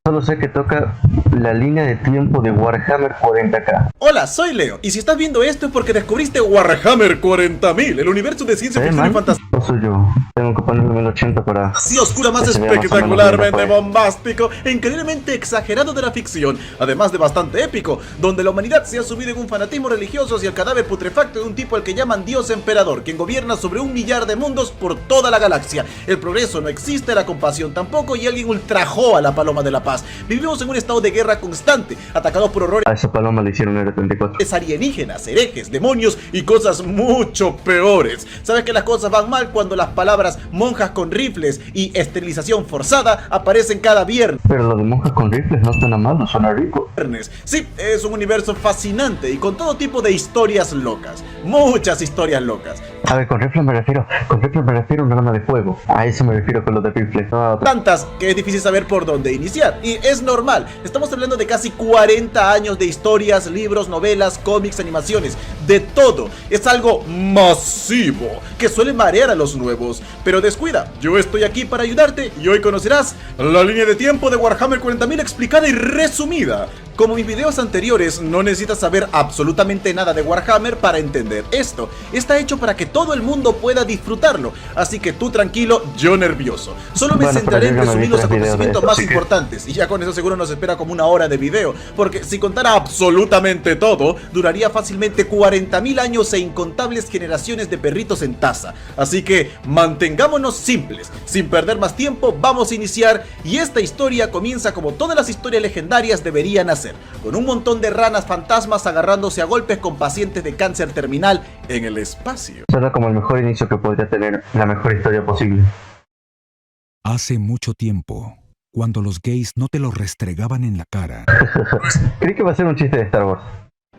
Solo sé que toca la línea de tiempo de Warhammer 40k. Hola, soy Leo, y si estás viendo esto es porque descubriste Warhammer 40.000, el universo de ciencia ficción y fantasía. No soy yo, tengo que ponerle 1080 para... Sí, oscura, más que se vea más o menos espectacularmente bien la bombástico e increíblemente exagerado de la ficción, además de bastante épico, donde la humanidad se ha subido en un fanatismo religioso hacia el cadáver putrefacto de un tipo al que llaman Dios Emperador, quien gobierna sobre 1 millar de mundos por toda la galaxia. El progreso no existe, la compasión tampoco, y alguien ultrajó a la Paloma de la Paz. Vivimos en un estado de guerra constante, atacados por horrores A esa paloma le hicieron R34. alienígenas, herejes, demonios y cosas mucho peores. ¿Sabes que las cosas van mal cuando las palabras monjas con rifles y esterilización forzada aparecen cada viernes? Pero lo de monjas con rifles no suena mal, no suena rico. Sí, es un universo fascinante y con todo tipo de historias locas. Muchas historias locas. A ver, con rifles me refiero a un arma de fuego. A eso me refiero con lo de rifles, no a otra. Tantas que es difícil saber por dónde iniciar. Y es normal. Estamos hablando de casi 40 años de historias, libros, novelas, cómics, animaciones. De todo. Es algo masivo que suele marear a los nuevos. Pero descuida, yo estoy aquí para ayudarte y hoy conocerás la línea de tiempo de Warhammer 40.000 explicada y resumida. Como mis videos anteriores, no necesitas saber absolutamente nada de Warhammer para entender esto. Está hecho para que todo el mundo pueda disfrutarlo, así que tú tranquilo, yo nervioso. Solo me centraré en resumir los acontecimientos más importantes, y ya con eso seguro nos espera como 1 hora de video, porque si contara absolutamente todo, duraría fácilmente 40.000 años e incontables generaciones de perritos en taza. Así que mantengámonos simples, sin perder más tiempo, vamos a iniciar, y esta historia comienza como todas las historias legendarias deberían hacer, con un montón de ranas fantasmas agarrándose a golpes con pacientes de cáncer terminal en el espacio. Suena como el mejor inicio que podría tener la mejor historia posible. Hace mucho tiempo, cuando los gays no te lo restregaban en la cara. Creí que va a ser un chiste de Star Wars.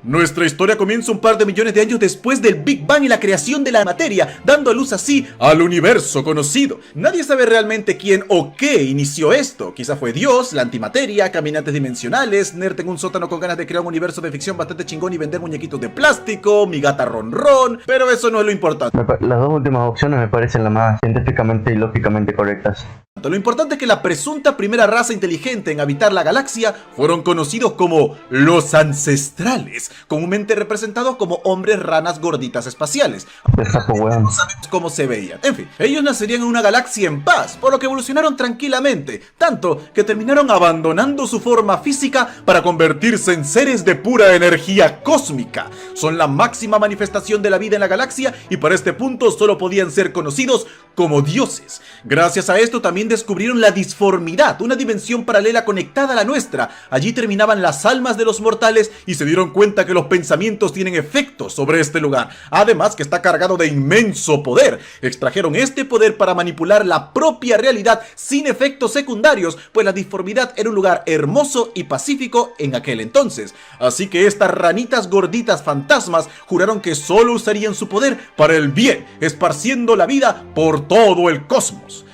Nuestra historia comienza un par de millones de años después del Big Bang y la creación de la materia, dando a luz así al universo conocido. Nadie sabe realmente quién o qué inició esto. Quizá fue Dios, la antimateria, caminantes dimensionales, nerd en un sótano con ganas de crear un universo de ficción bastante chingón y vender muñequitos de plástico, mi gata Ron, pero eso no es lo importante. Las dos últimas opciones me parecen las más científicamente y lógicamente correctas. Lo importante es que la presunta primera raza inteligente en habitar la galaxia fueron conocidos como los ancestrales, comúnmente representados como hombres ranas gorditas espaciales. De sapo weón. No sabemos cómo se veían. En fin, ellos nacerían en una galaxia en paz, por lo que evolucionaron tranquilamente, tanto que terminaron abandonando su forma física para convertirse en seres de pura energía cósmica. Son la máxima manifestación de la vida en la galaxia y para este punto solo podían ser conocidos como dioses. Gracias a esto también descubrieron la disformidad, una dimensión paralela conectada a la nuestra. Allí terminaban las almas de los mortales y se dieron cuenta que los pensamientos tienen efectos sobre este lugar, además que está cargado de inmenso poder. Extrajeron este poder para manipular la propia realidad sin efectos secundarios, pues la disformidad era un lugar hermoso y pacífico en aquel entonces. Así que estas ranitas gorditas fantasmas juraron que solo usarían su poder para el bien, esparciendo la vida por todo el cosmos.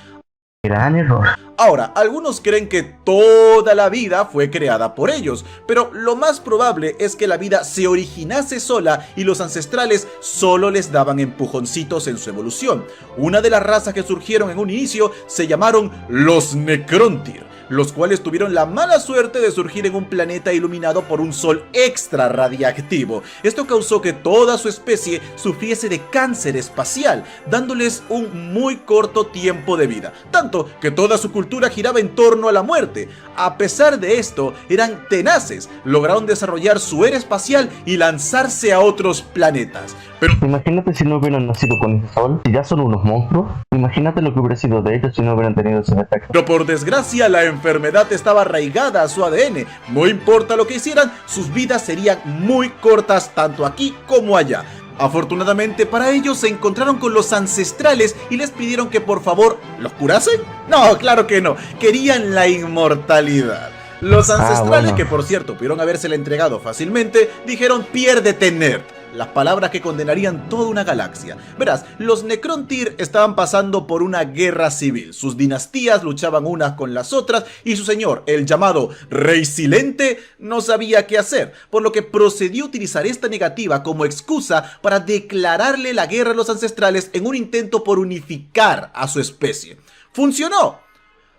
Gran error. Ahora, algunos creen que toda la vida fue creada por ellos, pero lo más probable es que la vida se originase sola y los ancestrales solo les daban empujoncitos en su evolución. Una de las razas que surgieron en un inicio se llamaron los Necrontyr, los cuales tuvieron la mala suerte de surgir en un planeta iluminado por un sol extra radiactivo. Esto causó que toda su especie sufriese de cáncer espacial, dándoles un muy corto tiempo de vida, tanto que toda su cultura giraba en torno a la muerte. A pesar de esto, eran tenaces, lograron desarrollar su era espacial y lanzarse a otros planetas. Pero imagínate si no hubieran nacido con ese sol, si ya son unos monstruos. Imagínate lo que hubiera sido de ellos si no hubieran tenido ese efecto. Pero por desgracia la enfermedad estaba arraigada a su ADN. No importa lo que hicieran, sus vidas serían muy cortas tanto aquí como allá. Afortunadamente para ellos se encontraron con los ancestrales y les pidieron que por favor los curasen. No, claro que no, querían la inmortalidad. Los ancestrales, bueno, que por cierto pudieron habérsela entregado fácilmente, dijeron piérdete nerd. Las palabras que condenarían toda una galaxia. Verás, los Necrontyr estaban pasando por una guerra civil. Sus dinastías luchaban unas con las otras y su señor, el llamado Rey Silente, no sabía qué hacer, por lo que procedió a utilizar esta negativa como excusa para declararle la guerra a los ancestrales en un intento por unificar a su especie. ¡Funcionó!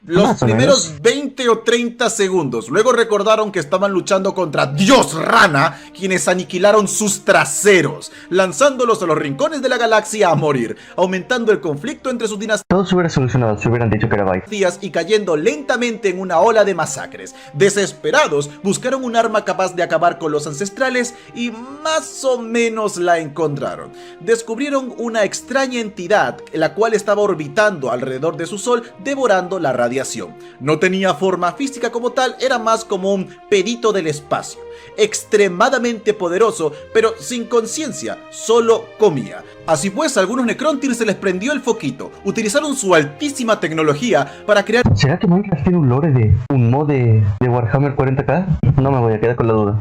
Los Más o primeros menos. 20 o 30 segundos. Luego recordaron que estaban luchando contra Dios Rana, quienes aniquilaron sus traseros, lanzándolos a los rincones de la galaxia a morir, aumentando el conflicto entre sus dinastías Todo se hubiera solucionado si hubieran dicho que era Byte. y cayendo lentamente en una ola de masacres. Desesperados, buscaron un arma capaz de acabar con los ancestrales y más o menos la encontraron. Descubrieron una extraña entidad, la cual estaba orbitando alrededor de su sol, devorando la radiación. No tenía forma física como tal, era más como un pedito del espacio. Extremadamente poderoso, pero sin conciencia, solo comía. Así pues, a algunos Necrontyr se les prendió el foquito. Utilizaron su altísima tecnología para crear ¿Será que Minecraft tiene un lore de un mod de Warhammer 40k? No me voy a quedar con la duda.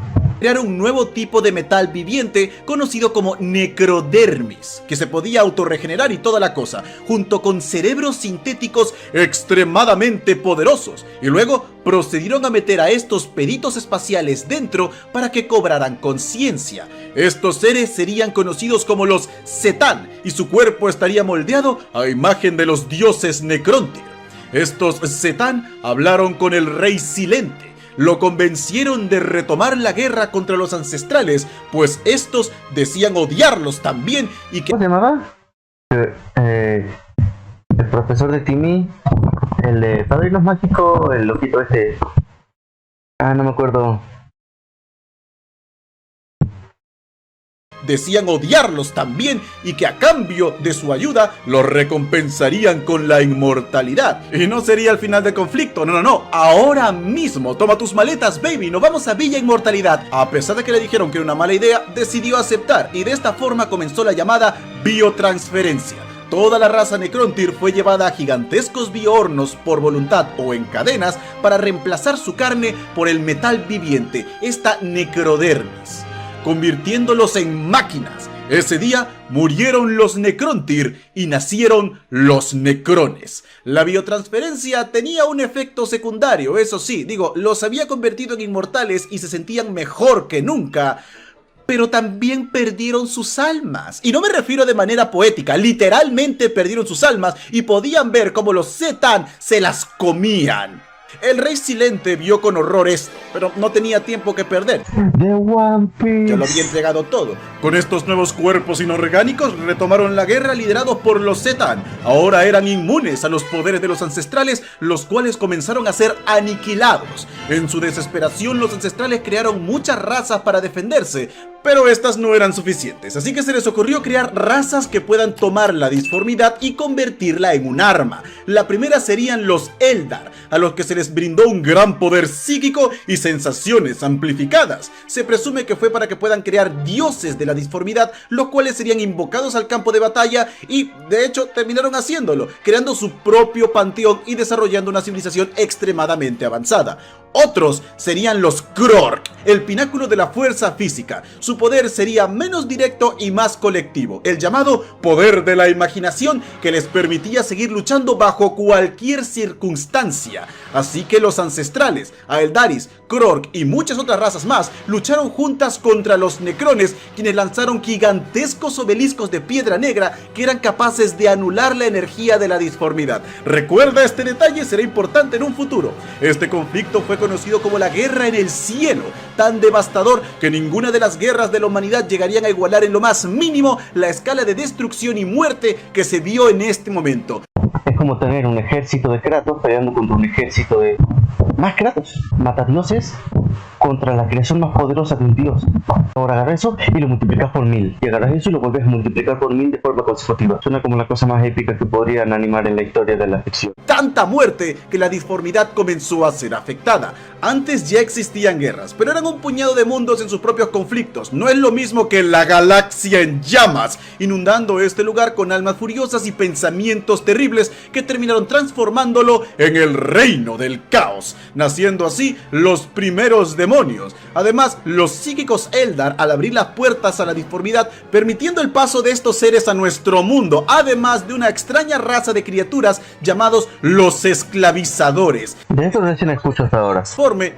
un nuevo tipo de metal viviente conocido como necrodermis, que se podía autorregenerar y toda la cosa, junto con cerebros sintéticos extremadamente poderosos, y luego procedieron a meter a estos peditos espaciales dentro para que cobraran conciencia. Estos seres serían conocidos como los Setán, y su cuerpo estaría moldeado a imagen de los dioses Necrontyr. Estos Setán hablaron con el rey Silente, lo convencieron de retomar la guerra contra los ancestrales, pues estos decían odiarlos también y que ¿Cómo se llamaba? El profesor de Timmy, el de Padrinos Mágicos, el loquito este. No me acuerdo. a cambio de su ayuda los recompensarían con la inmortalidad. Y no sería el final del conflicto, no, ahora mismo toma tus maletas, baby, nos vamos a Villa Inmortalidad. A pesar de que le dijeron que era una mala idea, decidió aceptar, y de esta forma comenzó la llamada biotransferencia. Toda la raza Necrontyr fue llevada a gigantescos biohornos por voluntad o en cadenas para reemplazar su carne por el metal viviente, esta necrodermis, convirtiéndolos en máquinas. Ese día murieron los Necrontyr y nacieron los Necrones. La biotransferencia tenía un efecto secundario, eso sí, los había convertido en inmortales y se sentían mejor que nunca, pero también perdieron sus almas. Y no me refiero de manera poética, literalmente perdieron sus almas y podían ver cómo los Setán se las comían. El rey Silente vio con horror esto, pero no tenía tiempo que perder. The One Piece. Ya lo había entregado todo. Con estos nuevos cuerpos inorgánicos retomaron la guerra liderados por los Setán. Ahora eran inmunes a los poderes de los ancestrales, los cuales comenzaron a ser aniquilados. En su desesperación, los ancestrales crearon muchas razas para defenderse, pero estas no eran suficientes, así que se les ocurrió crear razas que puedan tomar la disformidad y convertirla en un arma. La primera serían los Eldar, a los que se les brindó un gran poder psíquico y sensaciones amplificadas. Se presume que fue para que puedan crear dioses de la disformidad, los cuales serían invocados al campo de batalla y, de hecho, terminaron haciéndolo, creando su propio panteón y desarrollando una civilización extremadamente avanzada. Otros serían los Krork, el pináculo de la fuerza física. Su poder sería menos directo y más colectivo, el llamado poder de la imaginación, que les permitía seguir luchando bajo cualquier circunstancia. Así que los ancestrales, Aeldaris, Krork y muchas otras razas más lucharon juntas contra los Necrones, quienes lanzaron gigantescos obeliscos de piedra negra que eran capaces de anular la energía de la disformidad. Recuerda este detalle, será importante en un futuro. Este conflicto fue conocido como la Guerra en el Cielo, tan devastador que ninguna de las guerras de la humanidad llegarían a igualar en lo más mínimo la escala de destrucción y muerte que se vio en este momento. Es como tener un ejército de Kratos peleando contra un ejército de más Kratos, matadioses, contra la creación más poderosa de un dios. Ahora agarras eso y lo multiplicas por 1000. Y agarras eso y lo vuelves a multiplicar por 1000 de forma consecutiva. Suena como la cosa más épica que podrían animar en la historia de la ficción. Tanta muerte que la disformidad comenzó a ser afectada. Antes ya existían guerras, pero eran un puñado de mundos en sus propios conflictos. No es lo mismo que la galaxia en llamas, inundando este lugar con almas furiosas y pensamientos terribles que terminaron transformándolo en el reino del caos, naciendo así los primeros demonios. Además, los psíquicos Eldar, al abrir las puertas a la disformidad, permitiendo el paso de estos seres a nuestro mundo, además de una extraña raza de criaturas llamados los esclavizadores. De eso recién escucho hasta ahora.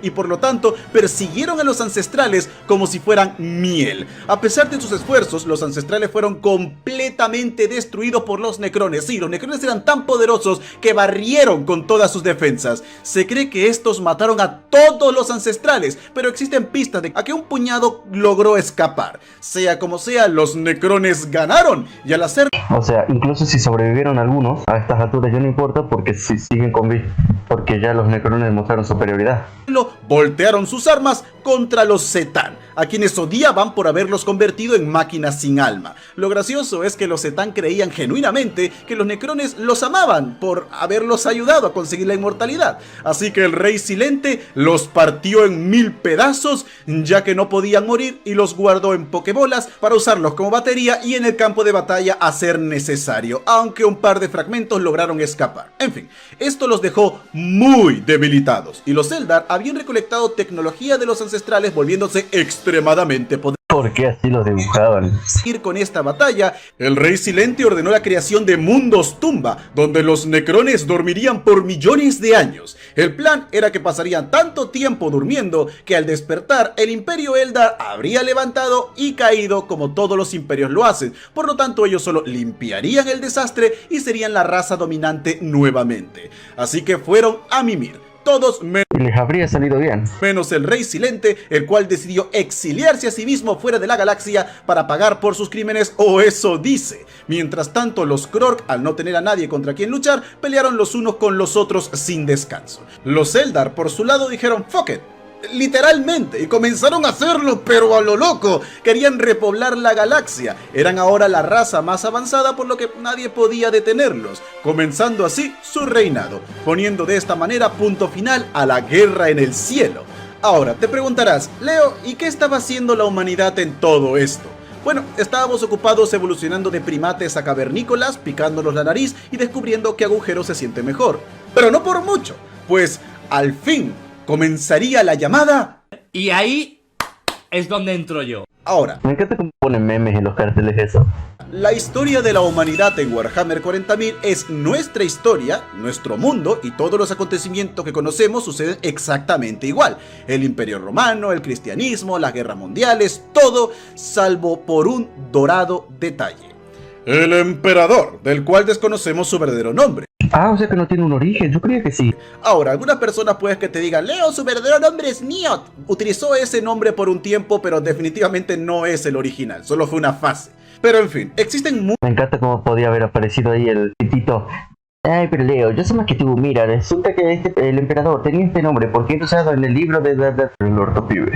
Y por lo tanto persiguieron a los ancestrales como si fueran miel. A pesar de sus esfuerzos, los ancestrales fueron completamente destruidos por los Necrones. Sí, los Necrones eran tan poderosos poderosos que barrieron con todas sus defensas. Se cree que estos mataron a todos los ancestrales, pero existen pistas de que un puñado logró escapar. Sea como sea, los Necrones ganaron, y al hacer... O sea, incluso si sobrevivieron algunos, a estas alturas ya no importa porque si siguen con vida, porque ya los Necrones demostraron superioridad. Voltearon sus armas contra los Zetán, a quienes odiaban por haberlos convertido en máquinas sin alma. Lo gracioso es que los Zetán creían genuinamente que los Necrones los amaban por haberlos ayudado a conseguir la inmortalidad. Así que el Rey Silente los partió en 1000 pedazos, ya que no podían morir, y los guardó en pokebolas para usarlos como batería y en el campo de batalla a ser necesario, aunque un par de fragmentos lograron escapar. En fin, esto los dejó muy debilitados, y los Eldar habían recolectado tecnología de los ancestrales, volviéndose extremadamente poderosos. ¿Por qué así los dibujaban? Con esta batalla, el Rey Silente ordenó la creación de mundos tumba, donde los Necrones dormirían por millones de años. El plan era que pasarían tanto tiempo durmiendo que al despertar el Imperio Eldar habría levantado y caído como todos los imperios lo hacen. Por lo tanto, ellos solo limpiarían el desastre y serían la raza dominante nuevamente. Así que fueron a mimir. Todos les habría salido bien. menos el Rey Silente, el cual decidió exiliarse a sí mismo fuera de la galaxia para pagar por sus crímenes, o eso dice. Mientras tanto, los Krork, al no tener a nadie contra quien luchar, pelearon los unos con los otros sin descanso. Los Eldar, por su lado, dijeron "fuck it", literalmente, y comenzaron a hacerlo, pero a lo loco. Querían repoblar la galaxia. Eran ahora la raza más avanzada, por lo que nadie podía detenerlos, comenzando así su reinado, poniendo de esta manera punto final a la guerra en el cielo. Ahora te preguntarás, Leo, ¿y qué estaba haciendo la humanidad en todo esto? Bueno, estábamos ocupados evolucionando de primates a cavernícolas, picándonos la nariz y descubriendo que agujero se siente mejor. Pero no por mucho, pues al fin comenzaría la llamada... Y ahí es donde entro yo. Ahora, Me encanta cómo ponen memes en los carteles eso. la historia de la humanidad en Warhammer 40.000 es nuestra historia, nuestro mundo, y todos los acontecimientos que conocemos suceden exactamente igual. El Imperio Romano, el cristianismo, las guerras mundiales, todo salvo por un dorado detalle. El Emperador, del cual desconocemos su verdadero nombre. Ah, o sea que no tiene un origen, yo creía que sí. Ahora, algunas personas pueden que te digan, Leo, su verdadero nombre es Niot. Utilizó ese nombre por un tiempo, pero definitivamente no es el original, solo fue una fase. Pero en fin, existen Me encanta cómo podía haber aparecido ahí el titito. Ay, pero Leo, yo sé más que tú. Mira, resulta que el emperador tenía este nombre porque es usado en el libro de el ortopibe.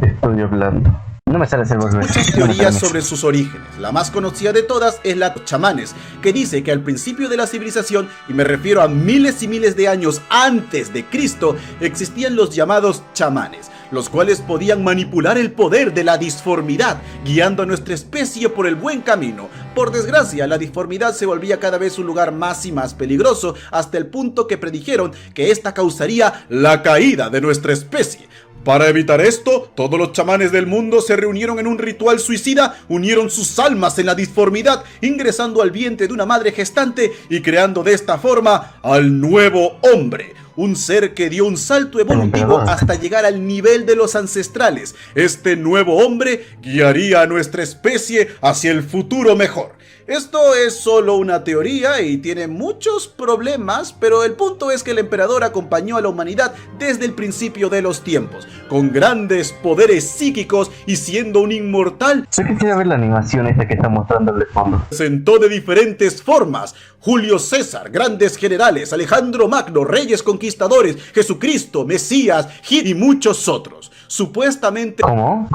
Estoy hablando. No me sale hacer muchas teorías sobre sus orígenes. La más conocida de todas es la de los chamanes, que dice que al principio de la civilización, y me refiero a miles y miles de años antes de Cristo, existían los llamados chamanes, los cuales podían manipular el poder de la disformidad, guiando a nuestra especie por el buen camino. Por desgracia, la disformidad se volvía cada vez un lugar más y más peligroso, hasta el punto que predijeron que esta causaría la caída de nuestra especie. Para evitar esto, todos los chamanes del mundo se reunieron en un ritual suicida, unieron sus almas en la disformidad, ingresando al vientre de una madre gestante y creando de esta forma al nuevo hombre. Un ser que dio un salto evolutivo hasta llegar al nivel de los ancestrales. Este nuevo hombre guiaría a nuestra especie hacia el futuro mejor. Esto es solo una teoría y tiene muchos problemas, pero el punto es que el emperador acompañó a la humanidad desde el principio de los tiempos, con grandes poderes psíquicos y siendo un inmortal. Yo quisiera ver la animación esta que está mostrando de fondo. Presentó de diferentes formas: Julio César, grandes generales, Alejandro Magno, reyes conquistadores, Jesucristo, Mesías, y muchos otros. Supuestamente... ¿Cómo?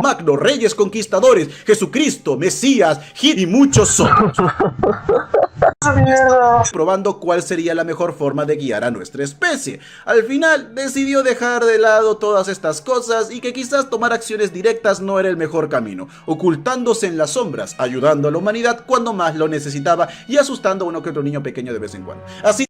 Magno, reyes conquistadores, Jesucristo, Mesías, y muchos otros. Probando cuál sería la mejor forma de guiar a nuestra especie. Al final decidió dejar de lado todas estas cosas y que quizás tomar acciones directas no era el mejor camino, ocultándose en las sombras, ayudando a la humanidad cuando más lo necesitaba y asustando a uno que otro niño pequeño de vez en cuando. Así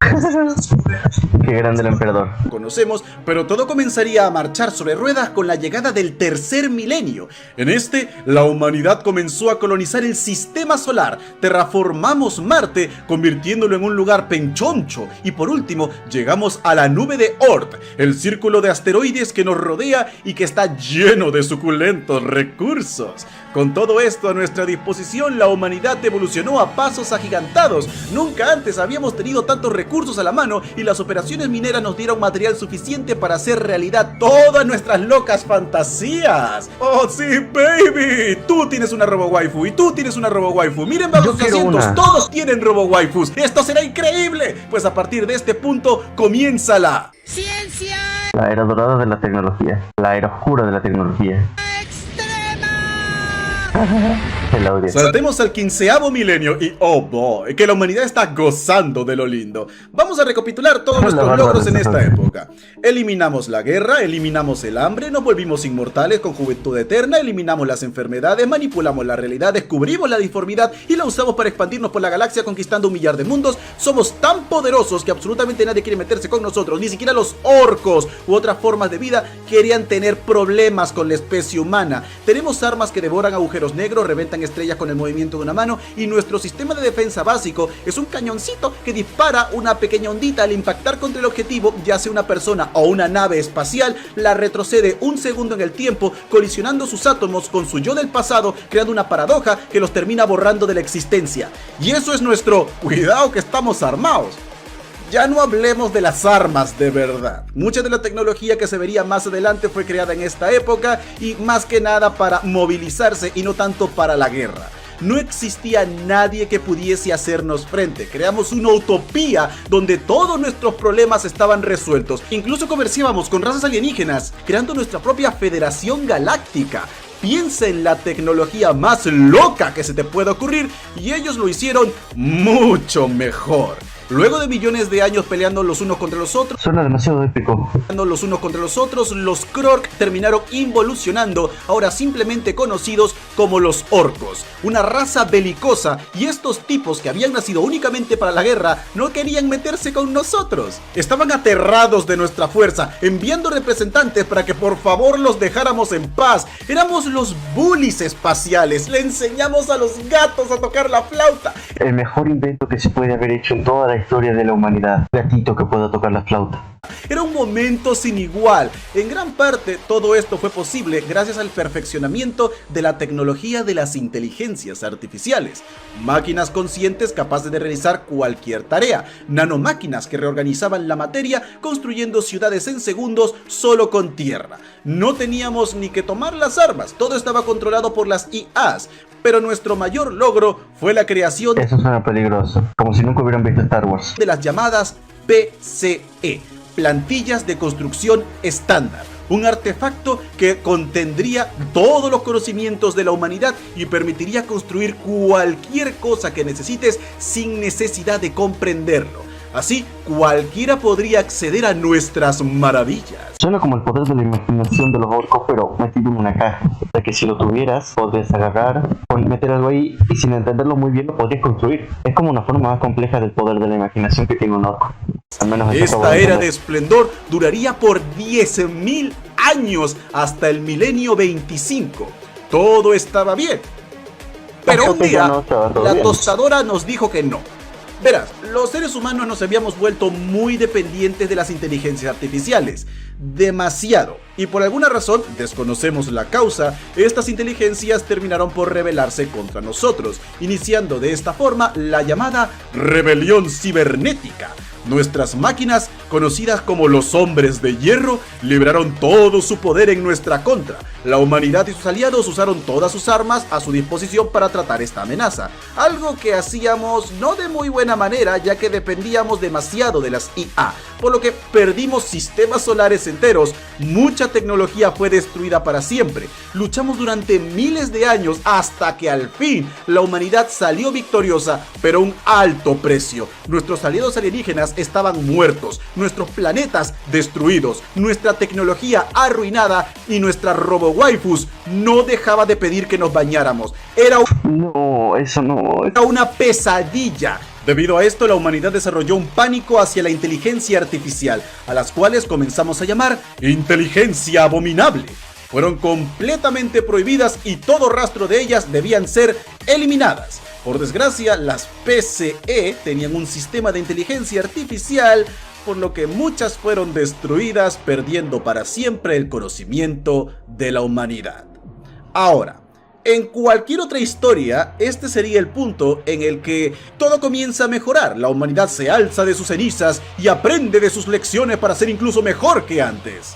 Qué grande el emperador. conocemos, pero todo comenzaría a marchar sobre ruedas con la llegada del tercer milenio. En este, la humanidad comenzó a colonizar el sistema solar, terraformamos Marte, convirtiéndolo en un lugar penchoncho, y por último, llegamos a la nube de Oort, el círculo de asteroides que nos rodea y que está lleno de suculentos recursos. Con todo esto a nuestra disposición, la humanidad evolucionó a pasos agigantados. Nunca antes habíamos tenido tantos recursos a la mano y las operaciones mineras nos dieron material suficiente para hacer realidad todas nuestras locas fantasías. ¡Oh, sí, baby! Tú tienes una robo-waifu y tú tienes una robo-waifu. Miren bajo sus asientos, todos tienen robo-waifus. ¡Esto será increíble! Pues a partir de este punto comienza la ¡Ciencia! La era dorada de la tecnología. La era oscura de la tecnología. El audio. Saltemos al 15º milenio y oh boy, que la humanidad está gozando de lo lindo. Vamos a recapitular todos nuestros logros en esta época. Eliminamos la guerra, eliminamos el hambre, nos volvimos inmortales con juventud eterna, eliminamos las enfermedades, manipulamos la realidad, descubrimos la disformidad y la usamos para expandirnos por la galaxia conquistando 1 millar de mundos. Somos tan poderosos que absolutamente nadie quiere meterse con nosotros, ni siquiera los orcos u otras formas de vida querían tener problemas con la especie humana. Tenemos armas que devoran agujeros negros, reventan estrellas con el movimiento de una mano y nuestro sistema de defensa básico es un cañoncito que dispara una pequeña ondita al impactar contra el objetivo, ya sea una persona o una nave espacial, la retrocede 1 segundo en el tiempo, colisionando sus átomos con su yo del pasado, creando una paradoja que los termina borrando de la existencia. Y eso es nuestro cuidado que estamos armados. Ya no hablemos de las armas de verdad. Mucha de la tecnología que se vería más adelante fue creada en esta época y más que nada para movilizarse y no tanto para la guerra. No existía nadie que pudiese hacernos frente. Creamos una utopía donde todos nuestros problemas estaban resueltos. Incluso comerciábamos con razas alienígenas, creando nuestra propia Federación Galáctica. Piensa en la tecnología más loca que se te pueda ocurrir y ellos lo hicieron mucho mejor. Luego de millones de años peleando los unos contra los otros, Suena demasiado épico. los Krork terminaron involucionando, ahora simplemente conocidos como los orcos, una raza belicosa, y estos tipos que habían nacido únicamente para la guerra no querían meterse con nosotros. Estaban aterrados de nuestra fuerza, enviando representantes para que por favor los dejáramos en paz. Éramos los bullies espaciales, le enseñamos a los gatos a tocar la flauta. El mejor invento que se puede haber hecho en toda la historia de la humanidad. Gatito que pueda tocar la flauta. Era un momento sin igual. En gran parte todo esto fue posible gracias al perfeccionamiento de la tecnología de las inteligencias artificiales. Máquinas conscientes capaces de realizar cualquier tarea. Nanomáquinas que reorganizaban la materia construyendo ciudades en segundos solo con tierra. No teníamos ni que tomar las armas, todo estaba controlado por las IAs. Pero nuestro mayor logro fue la creación Eso suena peligroso. Como si nunca hubieran visto Star Wars. de las llamadas PCE, plantillas de construcción estándar. Un artefacto que contendría todos los conocimientos de la humanidad y permitiría construir cualquier cosa que necesites sin necesidad de comprenderlo. Así, cualquiera podría acceder a nuestras maravillas. Suena como el poder de la imaginación de los orcos, pero metido en una caja. O sea que si lo tuvieras, podrías agarrar, meter algo ahí y sin entenderlo muy bien lo podrías construir. Es como una forma más compleja del poder de la imaginación que tiene un orco. Al menos Esta era de esplendor duraría por 10.000 años hasta el milenio 25. Todo estaba bien. Pero un día, la tostadora nos dijo que no. Verás, los seres humanos nos habíamos vuelto muy dependientes de las inteligencias artificiales. Demasiado. Y por alguna razón, desconocemos la causa, estas inteligencias terminaron por rebelarse contra nosotros, iniciando de esta forma la llamada rebelión cibernética. Nuestras máquinas, conocidas como los hombres de hierro, libraron todo su poder en nuestra contra. La humanidad y sus aliados usaron todas sus armas a su disposición para tratar esta amenaza. Algo que hacíamos no de muy buena manera, ya que dependíamos demasiado de las IA, por lo que perdimos sistemas solares enteros. Mucha tecnología fue destruida para siempre. Luchamos durante miles de años hasta que al fin la humanidad salió victoriosa, pero a un alto precio. Nuestros aliados alienígenas estaban muertos, nuestros planetas destruidos, nuestra tecnología arruinada y nuestra robo-waifus no dejaba de pedir que nos bañáramos. Era una pesadilla. Debido a esto, la humanidad desarrolló un pánico hacia la inteligencia artificial, a las cuales comenzamos a llamar inteligencia abominable. Fueron completamente prohibidas y todo rastro de ellas debían ser eliminadas. Por desgracia, las PCE tenían un sistema de inteligencia artificial, por lo que muchas fueron destruidas, perdiendo para siempre el conocimiento de la humanidad. Ahora, En cualquier otra historia, este sería el punto en el que todo comienza a mejorar, la humanidad se alza de sus cenizas y aprende de sus lecciones para ser incluso mejor que antes.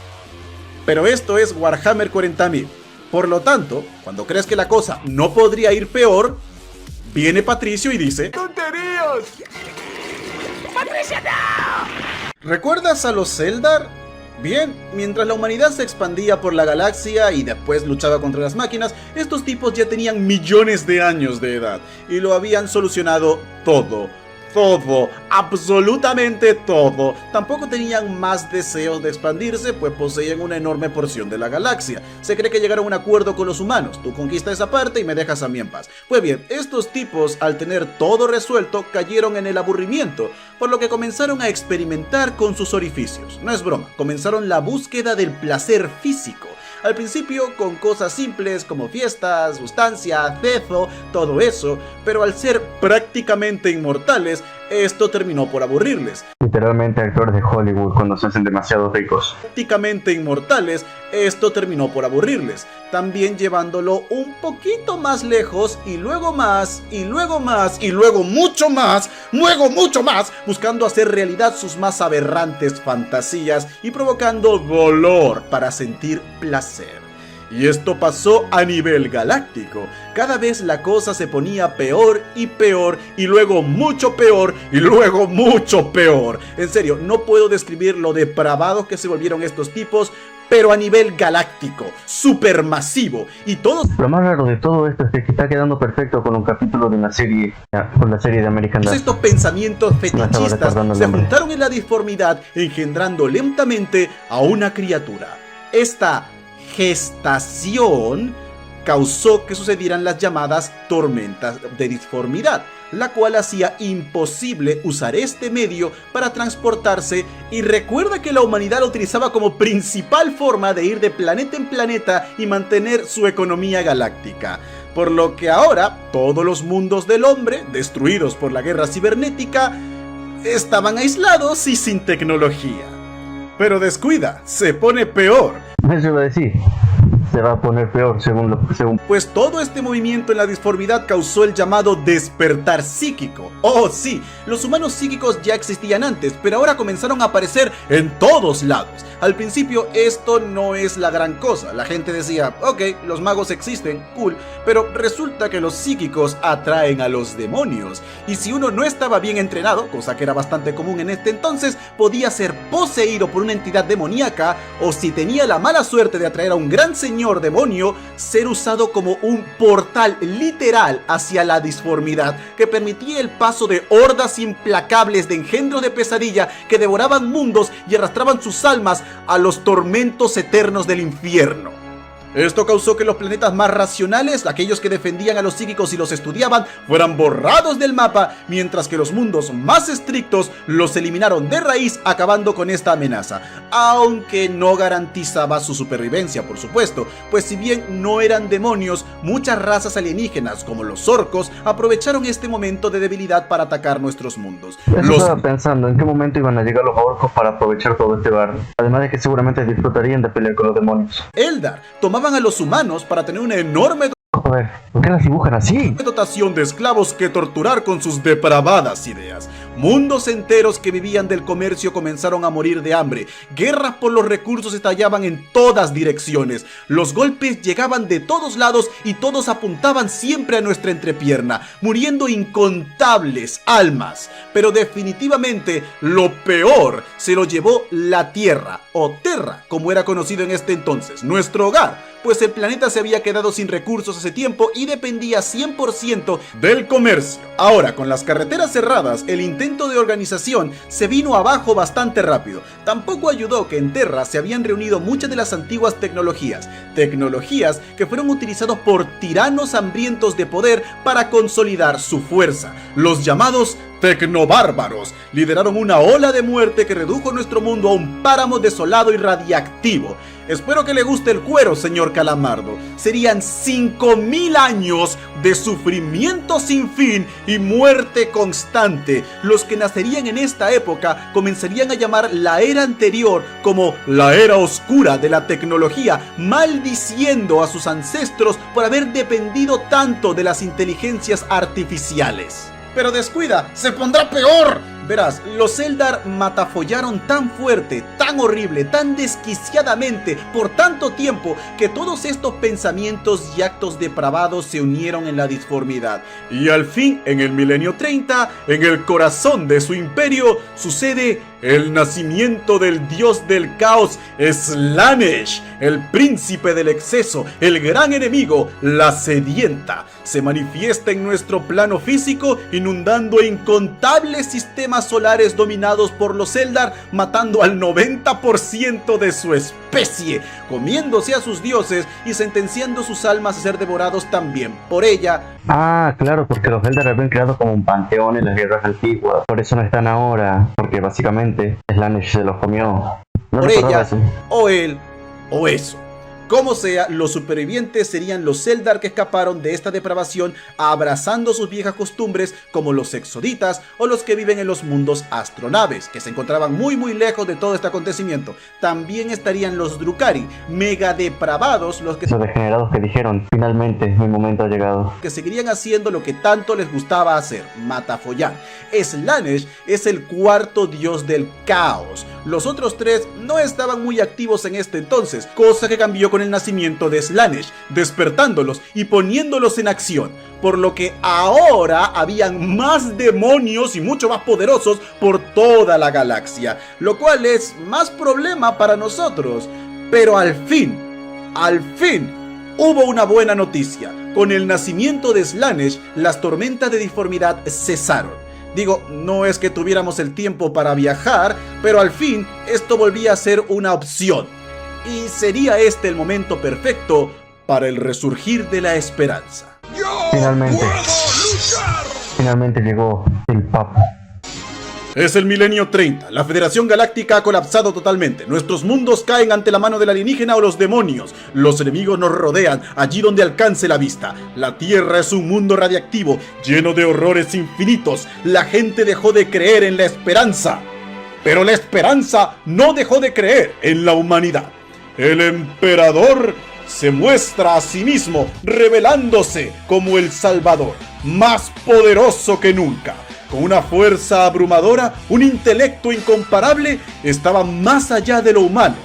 Pero esto es Warhammer 40.000, por lo tanto, cuando crees que la cosa no podría ir peor, viene Patricio y dice: ¡tonterías! ¡Patricio, no! ¿Recuerdas a los Eldar? Bien, mientras la humanidad se expandía por la galaxia y después luchaba contra las máquinas, estos tipos ya tenían millones de años de edad y lo habían solucionado todo. Todo, absolutamente todo. Tampoco tenían más deseos de expandirse, pues poseían una enorme porción de la galaxia. Se cree que llegaron a un acuerdo con los humanos: tú conquistas esa parte y me dejas a mí en paz. Pues bien, estos tipos, al tener todo resuelto, cayeron en el aburrimiento, por lo que comenzaron a experimentar con sus orificios. No es broma, comenzaron la búsqueda del placer físico. Al principio con cosas simples como fiestas, sustancia, cezo, todo eso, pero al ser prácticamente inmortales, esto terminó por aburrirles. Literalmente actores de Hollywood cuando se hacen demasiado ricos. Prácticamente inmortales, esto terminó por aburrirles, también llevándolo un poquito más lejos y luego más, y luego más, y luego mucho más, buscando hacer realidad sus más aberrantes fantasías y provocando dolor para sentir placer. Y esto pasó a nivel galáctico. Cada vez la cosa se ponía peor, y luego mucho peor, y luego mucho peor. En serio, no puedo describir lo depravados que se volvieron estos tipos, pero a nivel galáctico, supermasivo, y todos... Lo más raro de todo esto es que está quedando perfecto con un capítulo de una serie, con la serie de American Dad. Estos pensamientos fetichistas se juntaron en la disformidad, engendrando lentamente a una criatura. Esta gestación causó que sucedieran las llamadas tormentas de disformidad, la cual hacía imposible usar este medio para transportarse, y recuerda que la humanidad lo utilizaba como principal forma de ir de planeta en planeta y mantener su economía galáctica. Por lo que ahora todos los mundos del hombre, destruidos por la guerra cibernética, estaban aislados y sin tecnología. Pero descuida, se pone peor. Eso iba a decir, se va a poner peor según... Pues todo este movimiento en la disformidad causó el llamado despertar psíquico. Oh sí, los humanos psíquicos ya existían antes, pero ahora comenzaron a aparecer en todos lados. Al principio esto no es la gran cosa, la gente decía: ok, los magos existen, cool, pero resulta que los psíquicos atraen a los demonios, y si uno no estaba bien entrenado, cosa que era bastante común en este entonces, podía ser poseído por una entidad demoníaca, o si tenía la mala suerte de atraer a un gran señor demonio, ser usado como un portal literal hacia la disformidad, que permitía el paso de hordas implacables de engendros de pesadilla que devoraban mundos y arrastraban sus almas a los tormentos eternos del infierno. Esto causó que los planetas más racionales, aquellos que defendían a los psíquicos y los estudiaban, fueran borrados del mapa, mientras que los mundos más estrictos los eliminaron de raíz, acabando con esta amenaza, aunque no garantizaba su supervivencia, por supuesto, pues si bien no eran demonios, muchas razas alienígenas como los orcos aprovecharon este momento de debilidad para atacar nuestros mundos. Estaba pensando en qué momento iban a llegar los orcos para aprovechar todo este bar, además de que seguramente disfrutarían de pelear con los demonios. Eldar tomaban a los humanos para tener una enorme Joder, ¿por qué las dibujan así? dotación de esclavos que torturar con sus depravadas ideas. Mundos enteros que vivían del comercio comenzaron a morir de hambre. Guerras por los recursos estallaban en todas direcciones. Los golpes llegaban de todos lados y todos apuntaban siempre a nuestra entrepierna, muriendo incontables almas. Pero definitivamente lo peor se lo llevó la Tierra, o Terra, como era conocido en este entonces, nuestro hogar, pues el planeta se había quedado sin recursos hace tiempo y dependía 100% del comercio. Ahora, con las carreteras cerradas, el intento de organización se vino abajo bastante rápido. Tampoco ayudó que en Terra se habían reunido muchas de las antiguas tecnologías que fueron utilizados por tiranos hambrientos de poder para consolidar su fuerza, los llamados tecnobárbaros lideraron una ola de muerte que redujo nuestro mundo a un páramo desolado y radiactivo. Espero que le guste el cuero, señor Calamardo. Serían 5000 años de sufrimiento sin fin y muerte constante. Los que nacerían en esta época comenzarían a llamar la era anterior como la era oscura de la tecnología, maldiciendo a sus ancestros por haber dependido tanto de las inteligencias artificiales. Pero descuida, se pondrá peor. Verás, los Eldar matafollaron tan fuerte, tan horrible, tan desquiciadamente por tanto tiempo que todos estos pensamientos y actos depravados se unieron en la disformidad. Y al fin, en el milenio 30, en el corazón de su imperio, sucede el nacimiento del dios del caos, Slaanesh, el príncipe del exceso, el gran enemigo, la sedienta. Se manifiesta en nuestro plano físico, inundando incontables sistemas solares dominados por los Eldar, matando al 90% de su especie, comiéndose a sus dioses y sentenciando sus almas a ser devorados también por ella. Ah, claro, porque los Eldar habían creado como un panteón en las guerras antiguas. Por eso no están ahora, porque básicamente Slaanesh se los comió. No Por recordaba ella, eso. o él, o eso. Como sea, los supervivientes serían los Eldar que escaparon de esta depravación abrazando sus viejas costumbres, como los exoditas o los que viven en los mundos astronaves, que se encontraban muy lejos de todo este acontecimiento. También estarían los Drukhari, mega depravados, los Esos degenerados que dijeron, finalmente mi momento ha llegado. que seguirían haciendo lo que tanto les gustaba hacer, matafollar. Slaanesh es el cuarto dios del caos. Los otros tres no estaban muy activos en este entonces, cosa que cambió con el nacimiento de Slaanesh, despertándolos y poniéndolos en acción, por lo que ahora habían más demonios y mucho más poderosos por toda la galaxia, lo cual es más problema para nosotros. Pero al fin, hubo una buena noticia. Con el nacimiento de Slaanesh, las tormentas de disformidad cesaron. Digo, no es que tuviéramos el tiempo para viajar, pero al fin esto volvía a ser una opción. Y sería este el momento perfecto para el resurgir de la esperanza. Finalmente llegó el Papa. Es el milenio 30, la Federación Galáctica ha colapsado totalmente, nuestros mundos caen ante la mano del alienígena o los demonios, los enemigos nos rodean allí donde alcance la vista, la Tierra es un mundo radiactivo, lleno de horrores infinitos, la gente dejó de creer en la esperanza, pero la esperanza no dejó de creer en la humanidad. El emperador se muestra a sí mismo, revelándose como el Salvador, más poderoso que nunca. Con una fuerza abrumadora, un intelecto incomparable, estaba más allá de lo humano.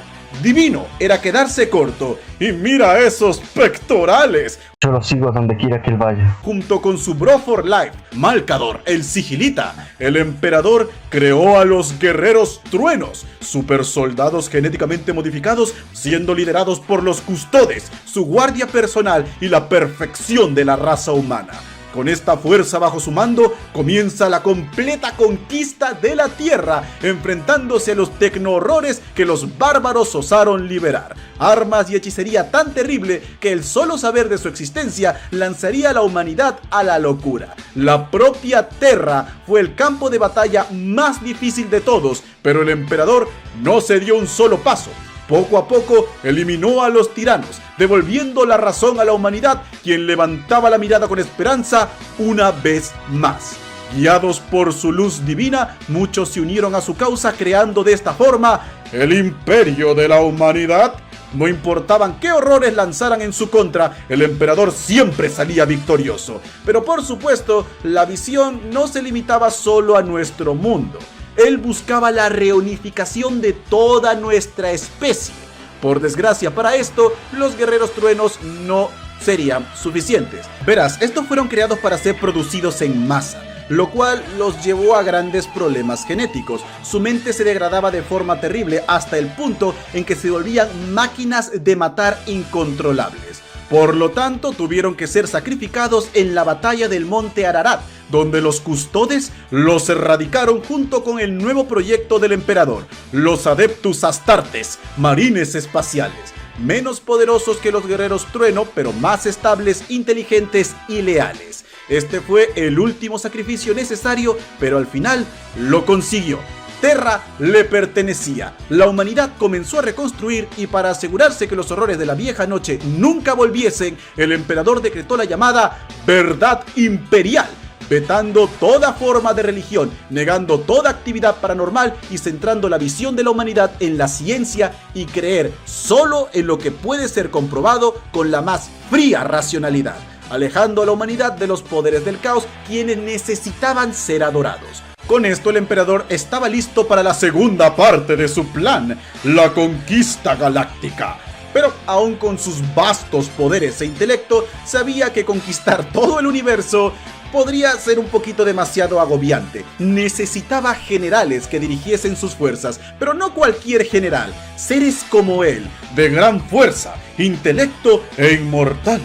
Divino era quedarse corto. Y mira esos pectorales. Yo lo sigo a donde quiera que él vaya. Junto con su bro for life, Malcador, el sigilita, el emperador creó a los guerreros truenos, super soldados genéticamente modificados, siendo liderados por los custodes, su guardia personal y la perfección de la raza humana. Con esta fuerza bajo su mando, comienza la completa conquista de la Tierra, enfrentándose a los tecno-horrores que los bárbaros osaron liberar. Armas y hechicería tan terrible que el solo saber de su existencia lanzaría a la humanidad a la locura. La propia Terra fue el campo de batalla más difícil de todos, pero el emperador no se dio un solo paso. Poco a poco eliminó a los tiranos, devolviendo la razón a la humanidad, quien levantaba la mirada con esperanza una vez más. Guiados por su luz divina, muchos se unieron a su causa, creando de esta forma el imperio de la humanidad. No importaban qué horrores lanzaran en su contra, el emperador siempre salía victorioso. Pero por supuesto, la visión no se limitaba solo a nuestro mundo. Él buscaba la reunificación de toda nuestra especie. Por desgracia para esto, los guerreros truenos no serían suficientes. Verás, estos fueron creados para ser producidos en masa, lo cual los llevó a grandes problemas genéticos. Su mente se degradaba de forma terrible hasta el punto en que se volvían máquinas de matar incontrolables. Por lo tanto, tuvieron que ser sacrificados en la batalla del Monte Ararat, donde los custodes los erradicaron junto con el nuevo proyecto del emperador, los Adeptus Astartes, marines espaciales, menos poderosos que los guerreros trueno, pero más estables, inteligentes y leales. Este fue el último sacrificio necesario, pero al final lo consiguió. Terra le pertenecía. La humanidad comenzó a reconstruir y para asegurarse que los horrores de la vieja noche nunca volviesen, el emperador decretó la llamada Verdad Imperial, vetando toda forma de religión, negando toda actividad paranormal y centrando la visión de la humanidad en la ciencia y creer solo en lo que puede ser comprobado con la más fría racionalidad, alejando a la humanidad de los poderes del caos, quienes necesitaban ser adorados. Con esto el emperador estaba listo para la segunda parte de su plan, la conquista galáctica. Pero aún con sus vastos poderes e intelecto, sabía que conquistar todo el universo podría ser un poquito demasiado agobiante. Necesitaba generales que dirigiesen sus fuerzas, pero no cualquier general, seres como él, de gran fuerza, intelecto e inmortales.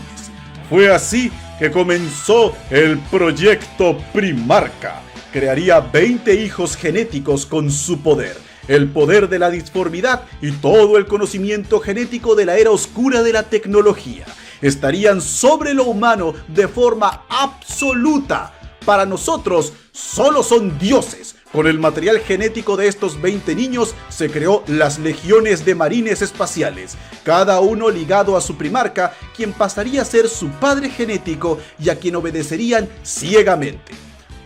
Fue así que comenzó el proyecto Primarca. Crearía 20 hijos genéticos con su poder, el poder de la disformidad y todo el conocimiento genético de la era oscura de la tecnología. Estarían sobre lo humano de forma absoluta. Para nosotros, solo son dioses. Con el material genético de estos 20 niños se creó las legiones de marines espaciales, cada uno ligado a su primarca, quien pasaría a ser su padre genético y a quien obedecerían ciegamente.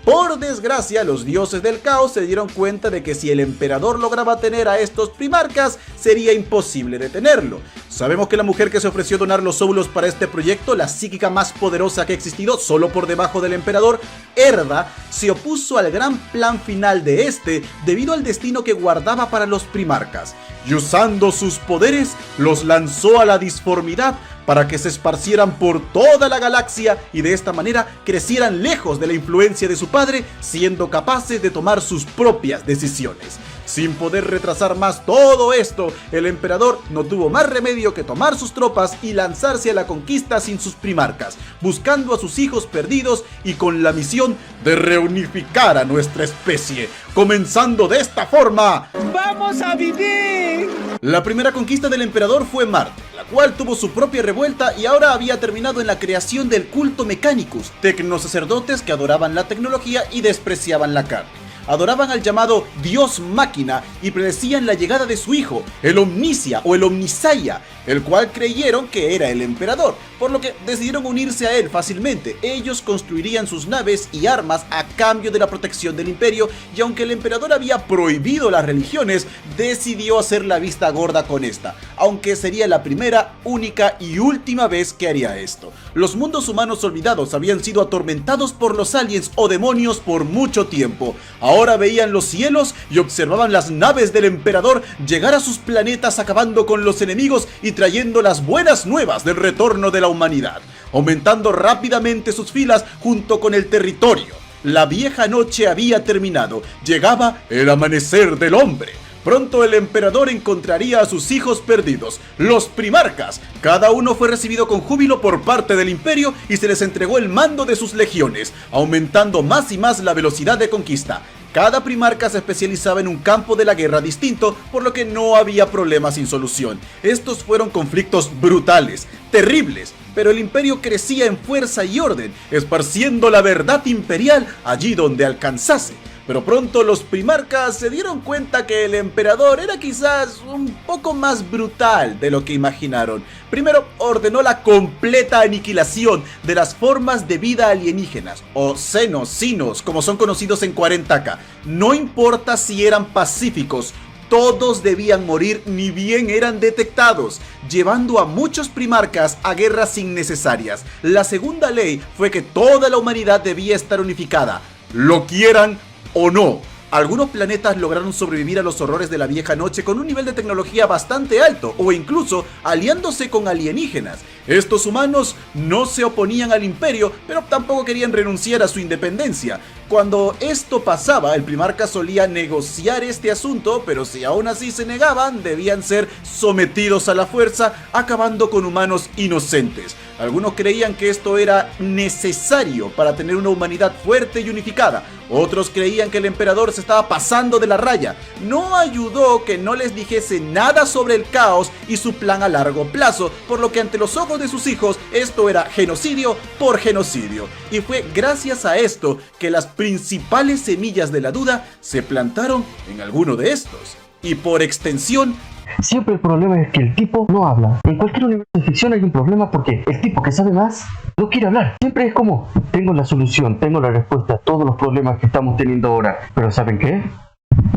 Por desgracia, los dioses del caos se dieron cuenta de que si el emperador lograba tener a estos primarcas, sería imposible detenerlo. Sabemos que la mujer que se ofreció donar los óvulos para este proyecto, la psíquica más poderosa que ha existido, solo por debajo del emperador, Erda, se opuso al gran plan final de este debido al destino que guardaba para los primarcas, y usando sus poderes, los lanzó a la disformidad para que se esparcieran por toda la galaxia y de esta manera crecieran lejos de la influencia de su padre, siendo capaces de tomar sus propias decisiones. Sin poder retrasar más todo esto, el emperador no tuvo más remedio que tomar sus tropas y lanzarse a la conquista sin sus primarcas, buscando a sus hijos perdidos y con la misión de reunificar a nuestra especie, comenzando de esta forma. ¡Vamos a vivir! La primera conquista del emperador fue Marte, la cual tuvo su propia revuelta y ahora había terminado en la creación del culto Mechanicus, tecnosacerdotes que adoraban la tecnología y despreciaban la carne. Adoraban al llamado Dios Máquina y predecían la llegada de su hijo, el Omnicia o el Omnisaia, el cual creyeron que era el emperador, por lo que decidieron unirse a él fácilmente. Ellos construirían sus naves y armas a cambio de la protección del imperio, y aunque el emperador había prohibido las religiones, decidió hacer la vista gorda con esta, aunque sería la primera, única y última vez que haría esto. Los mundos humanos olvidados habían sido atormentados por los aliens o demonios por mucho tiempo. Ahora veían los cielos y observaban las naves del emperador llegar a sus planetas, acabando con los enemigos y trayendo las buenas nuevas del retorno de la humanidad, aumentando rápidamente sus filas junto con el territorio. La vieja noche había terminado, llegaba el amanecer del hombre. Pronto el emperador encontraría a sus hijos perdidos, los primarcas. Cada uno fue recibido con júbilo por parte del imperio y se les entregó el mando de sus legiones, aumentando más y más la velocidad de conquista. Cada primarca se especializaba en un campo de la guerra distinto, por lo que no había problema sin solución. Estos fueron conflictos brutales, terribles, pero el imperio crecía en fuerza y orden, esparciendo la verdad imperial allí donde alcanzase. Pero pronto los primarcas se dieron cuenta que el emperador era quizás un poco más brutal de lo que imaginaron. Primero ordenó la completa aniquilación de las formas de vida alienígenas, o xenos, sinos, como son conocidos en 40K. No importa si eran pacíficos, todos debían morir ni bien eran detectados, llevando a muchos primarcas a guerras innecesarias. La segunda ley fue que toda la humanidad debía estar unificada, lo quieran o no. Algunos planetas lograron sobrevivir a los horrores de la vieja noche con un nivel de tecnología bastante alto, o incluso aliándose con alienígenas. Estos humanos no se oponían al imperio, pero tampoco querían renunciar a su independencia. Cuando esto pasaba, el primarca solía negociar este asunto, pero si aún así se negaban, debían ser sometidos a la fuerza, acabando con humanos inocentes. Algunos creían que esto era necesario para tener una humanidad fuerte y unificada. Otros creían que el emperador se estaba pasando de la raya. No ayudó que no les dijese nada sobre el caos y su plan a largo plazo, por lo que ante los ojos de sus hijos esto era genocidio por genocidio. Y fue gracias a esto que las principales semillas de la duda se plantaron en alguno de estos. Y por extensión, Siempre el problema es que el tipo no habla. En cualquier universo de ficción hay un problema porque el tipo que sabe más no quiere hablar. Siempre es como, tengo la solución, tengo la respuesta a todos los problemas que estamos teniendo ahora. Pero ¿saben qué?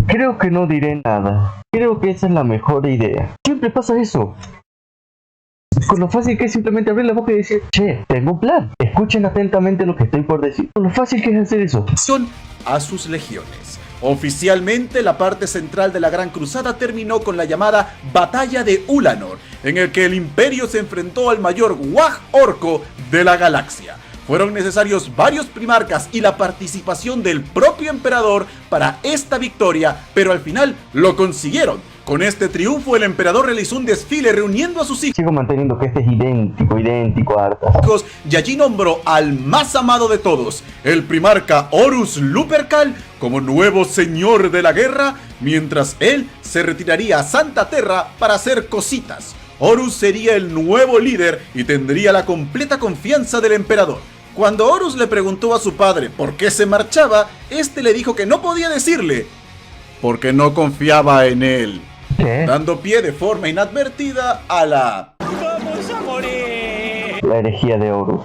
Creo que no diré nada. Creo que esa es la mejor idea. Siempre pasa eso. Con lo fácil que es simplemente abrir la boca y decir, che, tengo un plan. Escuchen atentamente lo que estoy por decir. Con lo fácil que es hacer eso. a sus legiones. Oficialmente, la parte central de la Gran Cruzada terminó con la llamada Batalla de Ulanor, en el que el Imperio se enfrentó al mayor Wag Orco de la galaxia. Fueron necesarios varios primarcas y la participación del propio emperador para esta victoria, pero al final lo consiguieron. Con este triunfo, el emperador realizó un desfile reuniendo a sus hijos. Sigo manteniendo que este es idéntico a Arthas. Y allí nombró al más amado de todos, el primarca Horus Lupercal, como nuevo señor de la guerra, mientras él se retiraría a Santa Terra para hacer cositas. Horus sería el nuevo líder y tendría la completa confianza del emperador. Cuando Horus le preguntó a su padre por qué se marchaba, este le dijo que no podía decirle, porque no confiaba en él. ¿Qué? Dando pie de forma inadvertida a la... ¡Vamos a morir! La herejía de Horus.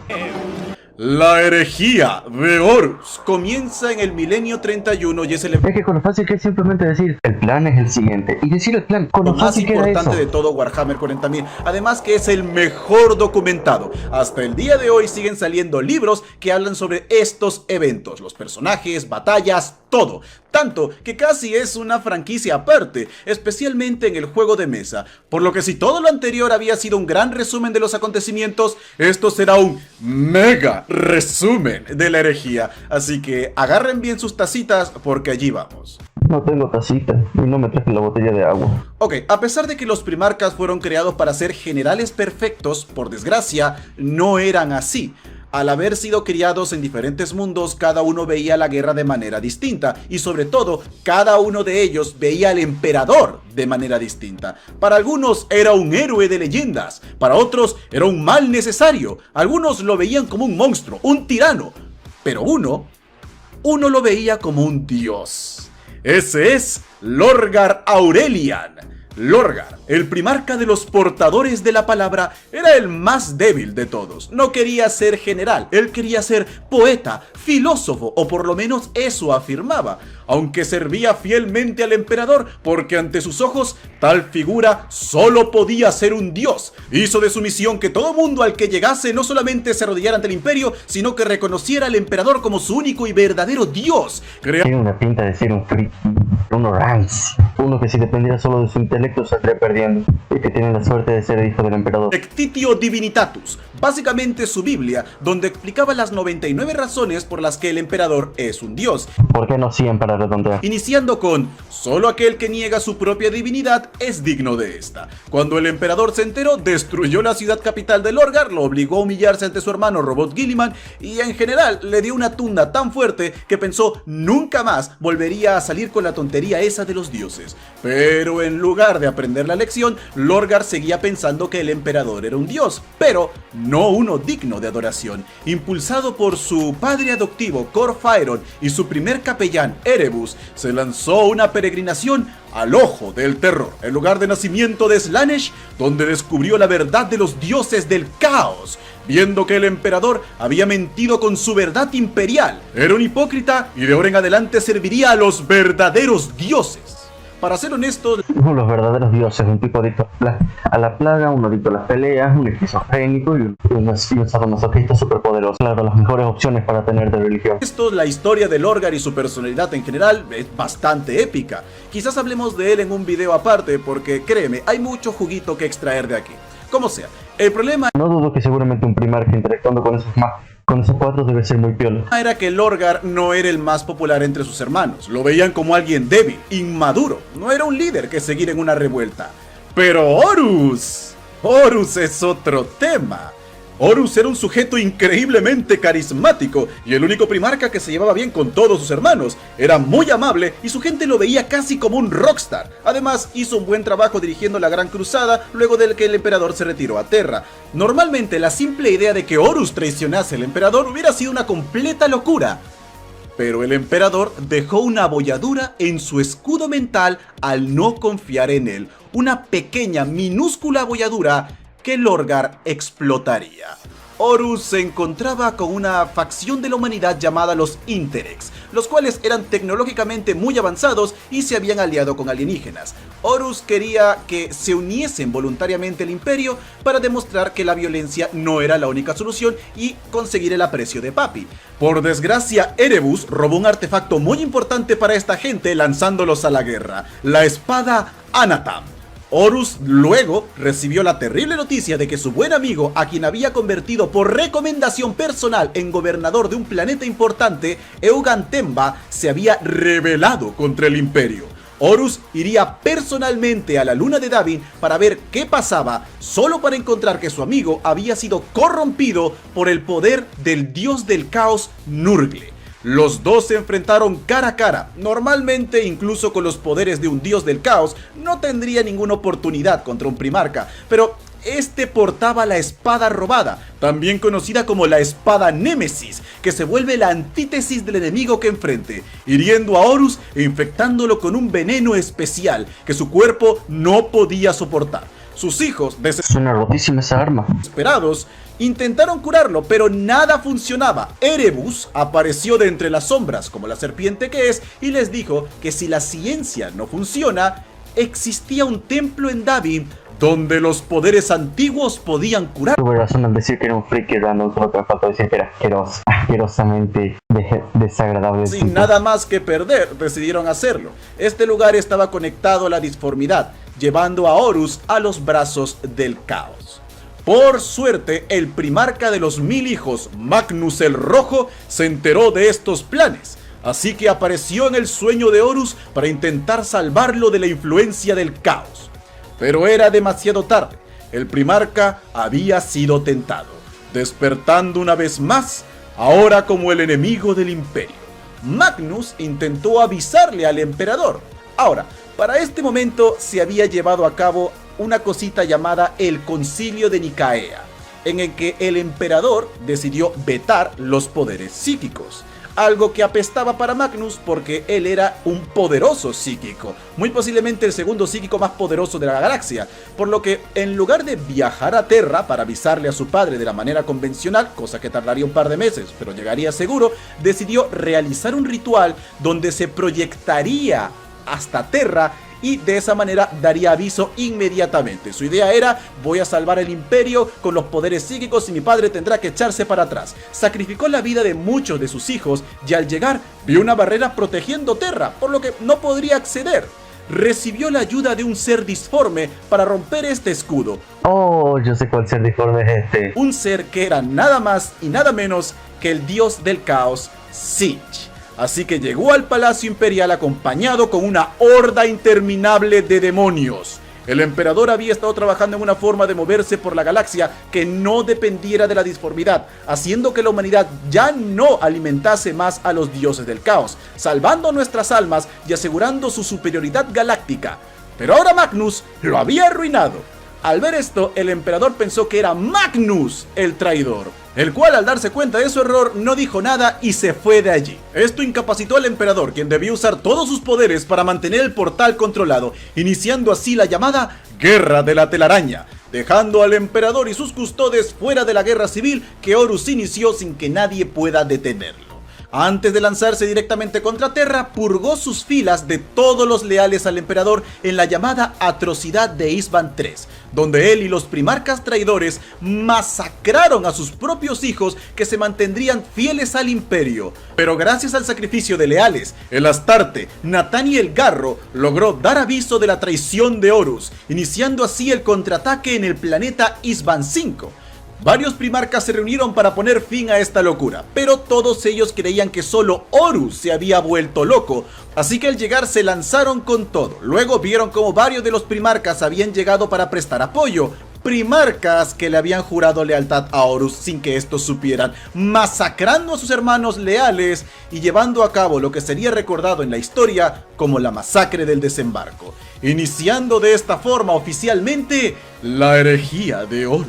La herejía de Horus comienza en el milenio 31 y es el Es que con lo fácil que es simplemente decir, el plan es el siguiente. Y decir el plan, con lo más fácil que era importante eso. de todo Warhammer 40.000, además que es el mejor documentado. Hasta el día de hoy siguen saliendo libros que hablan sobre estos eventos, los personajes, batallas, todo. Tanto que casi es una franquicia aparte, especialmente en el juego de mesa. Por lo que si todo lo anterior había sido un gran resumen de los acontecimientos, esto será un mega resumen de la herejía. Así que agarren bien sus tacitas porque allí vamos. No tengo tacita y no me traje la botella de agua. Ok, a pesar de que los primarcas fueron creados para ser generales perfectos, por desgracia, no eran así. Al haber sido criados en diferentes mundos, cada uno veía la guerra de manera distinta y sobre todo, cada uno de ellos veía al emperador de manera distinta. Para algunos era un héroe de leyendas, para otros era un mal necesario, algunos lo veían como un monstruo, un tirano, pero uno lo veía como un dios. Ese es Lorgar Aurelian. Lorgar, el primarca de los portadores de la palabra, era el más débil de todos. No quería ser general, él quería ser poeta, filósofo, o por lo menos eso afirmaba, aunque servía fielmente al emperador, porque ante sus ojos tal figura solo podía ser un dios. Hizo de su misión que todo mundo al que llegase no solamente se arrodillara ante el imperio, sino que reconociera al emperador como su único y verdadero dios. Tiene una pinta de ser un friki, un rancio, uno que si dependiera solo de su intelecto saldría perdiendo, y que tiene la suerte de ser el hijo del emperador. Lectitio Divinitatus, básicamente su Biblia, donde explicaba las 99 razones por las que el emperador es un dios. ¿Por qué no 100 para redondear? Iniciando con, solo aquel que niega su propia divinidad es digno de esta. Cuando el emperador se enteró, destruyó la ciudad capital de Lorgar, lo obligó a humillarse ante su hermano Robot Guilliman y en general le dio una tunda tan fuerte que pensó nunca más volvería a salir con la tontería esa de los dioses. Pero en lugar de aprender la lección, Lorgar seguía pensando que el emperador era un dios, pero no uno digno de adoración. Impulsado por su padre adoptivo Cor Faeron y su primer capellán Erebus, se lanzó una peregrinación al Ojo del Terror, el lugar de nacimiento de Slaanesh, donde descubrió la verdad de los dioses del caos. Viendo que el emperador había mentido con su verdad imperial, era un hipócrita y de ahora en adelante serviría a los verdaderos dioses. Para ser honestos, Los verdaderos dioses, un tipo adicto a la plaga, un adicto a las peleas, un esquizofrénico y un sadomasoquista superpoderoso. Claro, las mejores opciones para tener de religión. la historia de Lorgar y su personalidad en general es bastante épica. Quizás hablemos de él en un video aparte porque, créeme, hay mucho juguito que extraer de aquí. Como sea, el problema No dudo que seguramente un primarca interactuando con esos cuatro debe ser muy piola. era que Lorgar no era el más popular entre sus hermanos. Lo veían como alguien débil, inmaduro. No era un líder que seguir en una revuelta. Pero Horus es otro tema. Horus era un sujeto increíblemente carismático y el único primarca que se llevaba bien con todos sus hermanos. Era muy amable y su gente lo veía casi como un rockstar. Además, hizo un buen trabajo dirigiendo la Gran Cruzada luego de que el emperador se retiró a Terra. Normalmente, la simple idea de que Horus traicionase al emperador hubiera sido una completa locura. Pero el emperador dejó una abolladura en su escudo mental al no confiar en él. Una pequeña, minúscula abolladura que Lorgar explotaría. Horus se encontraba con una facción de la humanidad llamada los Interex, los cuales eran tecnológicamente muy avanzados y se habían aliado con alienígenas. Horus quería que se uniesen voluntariamente al imperio para demostrar que la violencia no era la única solución y conseguir el aprecio de Papi. Por desgracia, Erebus robó un artefacto muy importante para esta gente lanzándolos a la guerra, la espada Anatam. Horus luego recibió la terrible noticia de que su buen amigo, a quien había convertido por recomendación personal en gobernador de un planeta importante, Eugantemba, se había rebelado contra el imperio. Horus iría personalmente a la luna de Davin para ver qué pasaba, solo para encontrar que su amigo había sido corrompido por el poder del dios del caos Nurgle. Los dos se enfrentaron cara a cara. Normalmente, incluso con los poderes de un dios del caos, no tendría ninguna oportunidad contra un primarca, pero este portaba la espada robada, también conocida como la espada Némesis, que se vuelve la antítesis del enemigo que enfrente, hiriendo a Horus e infectándolo con un veneno especial que su cuerpo no podía soportar. Sus hijos, Suena rotísima esa arma. desesperados, intentaron curarlo, pero nada funcionaba. Erebus apareció de entre las sombras, como la serpiente que es, y les dijo que si la ciencia no funciona, existía un templo en Davin donde los poderes antiguos podían curar. Tuve razón al decir que era un friki random, solo que me faltó decir que era asquerosamente desagradable. Sin nada más que perder, decidieron hacerlo. Este lugar estaba conectado a la disformidad, llevando a Horus a los brazos del caos. Por suerte, el primarca de los 1000 hijos, Magnus el Rojo, se enteró de estos planes. Así que apareció en el sueño de Horus para intentar salvarlo de la influencia del caos. Pero era demasiado tarde. El primarca había sido tentado, despertando una vez más, ahora como el enemigo del imperio. Magnus intentó avisarle al emperador. Ahora, para este momento se había llevado a cabo una cosita llamada el Concilio de Nicáea, en el que el emperador decidió vetar los poderes psíquicos. Algo que apestaba para Magnus porque él era un poderoso psíquico, muy posiblemente el segundo psíquico más poderoso de la galaxia, por lo que en lugar de viajar a Terra para avisarle a su padre de la manera convencional, cosa que tardaría un par de meses, pero llegaría seguro, decidió realizar un ritual donde se proyectaría hasta Terra y de esa manera daría aviso inmediatamente. Su idea era: voy a salvar el imperio con los poderes psíquicos y mi padre tendrá que echarse para atrás. Sacrificó la vida de muchos de sus hijos y al llegar vio una barrera protegiendo Terra, por lo que no podría acceder. Recibió la ayuda de un ser disforme para romper este escudo. Oh, yo sé cuál ser disforme es este. Un ser que era nada más y nada menos que el dios del caos, Siege. Así que llegó al Palacio Imperial acompañado con una horda interminable de demonios. El emperador había estado trabajando en una forma de moverse por la galaxia que no dependiera de la disformidad, haciendo que la humanidad ya no alimentase más a los dioses del caos, salvando nuestras almas y asegurando su superioridad galáctica. Pero ahora Magnus lo había arruinado. Al ver esto, el emperador pensó que era Magnus el traidor, el cual al darse cuenta de su error no dijo nada y se fue de allí. Esto incapacitó al emperador, quien debió usar todos sus poderes para mantener el portal controlado, iniciando así la llamada Guerra de la Telaraña, dejando al emperador y sus custodes fuera de la guerra civil que Horus inició sin que nadie pueda detenerlo. Antes de lanzarse directamente contra Terra, purgó sus filas de todos los leales al emperador en la llamada Atrocidad de Isban III, donde él y los primarcas traidores masacraron a sus propios hijos que se mantendrían fieles al imperio. Pero gracias al sacrificio de leales, el Astarte, Nathaniel Garro logró dar aviso de la traición de Horus, iniciando así el contraataque en el planeta Isban V. Varios primarcas se reunieron para poner fin a esta locura, pero todos ellos creían que solo Horus se había vuelto loco, así que al llegar se lanzaron con todo. Luego vieron como varios de los primarcas habían llegado para prestar apoyo, primarcas que le habían jurado lealtad a Horus sin que estos supieran, masacrando a sus hermanos leales y llevando a cabo lo que sería recordado en la historia como la masacre del desembarco, iniciando de esta forma oficialmente la herejía de Horus.